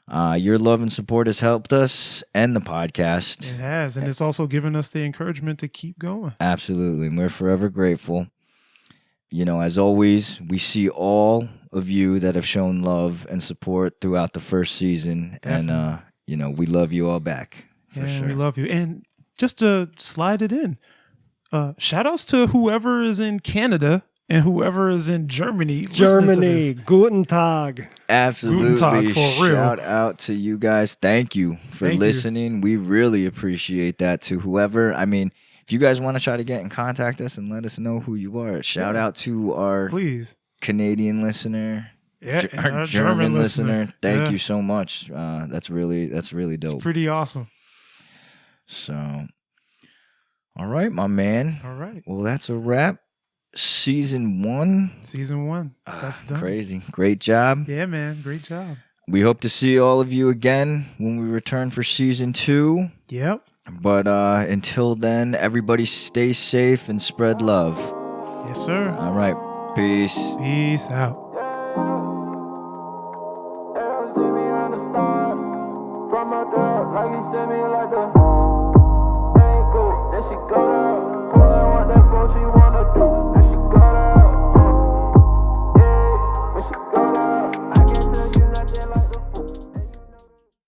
saying? Your love and support has helped us and the podcast. It has. And it's also given us the encouragement to keep going. Absolutely. And we're forever grateful. You know, as always, we see all of you that have shown love and support throughout the first season. Definitely. And, you know, we love you all back. For Yeah, sure. we love you. And just to slide it in, shout outs to whoever is in Canada and whoever is in Germany. listening to Germany, this. Guten Tag. Absolutely. Guten Tag, for real. Shout out to you guys. Thank you for Thank you. listening. We really appreciate that. To whoever, I mean, if you guys want to try to get in contact us and let us know who you are, shout out to our Please. Canadian listener, Yeah, and our German listener. Thank Yeah. you so much. That's really dope. It's pretty awesome. So, all right, my man. All right. Well, that's a wrap. Season 1. Season 1. That's done. Crazy. Great job. Yeah, man. Great job. We hope to see all of you again when we return for season 2. Yep. But until then, everybody stay safe and spread love. Yes, sir. All right. Peace. Peace out. From my dog, like he sent me like the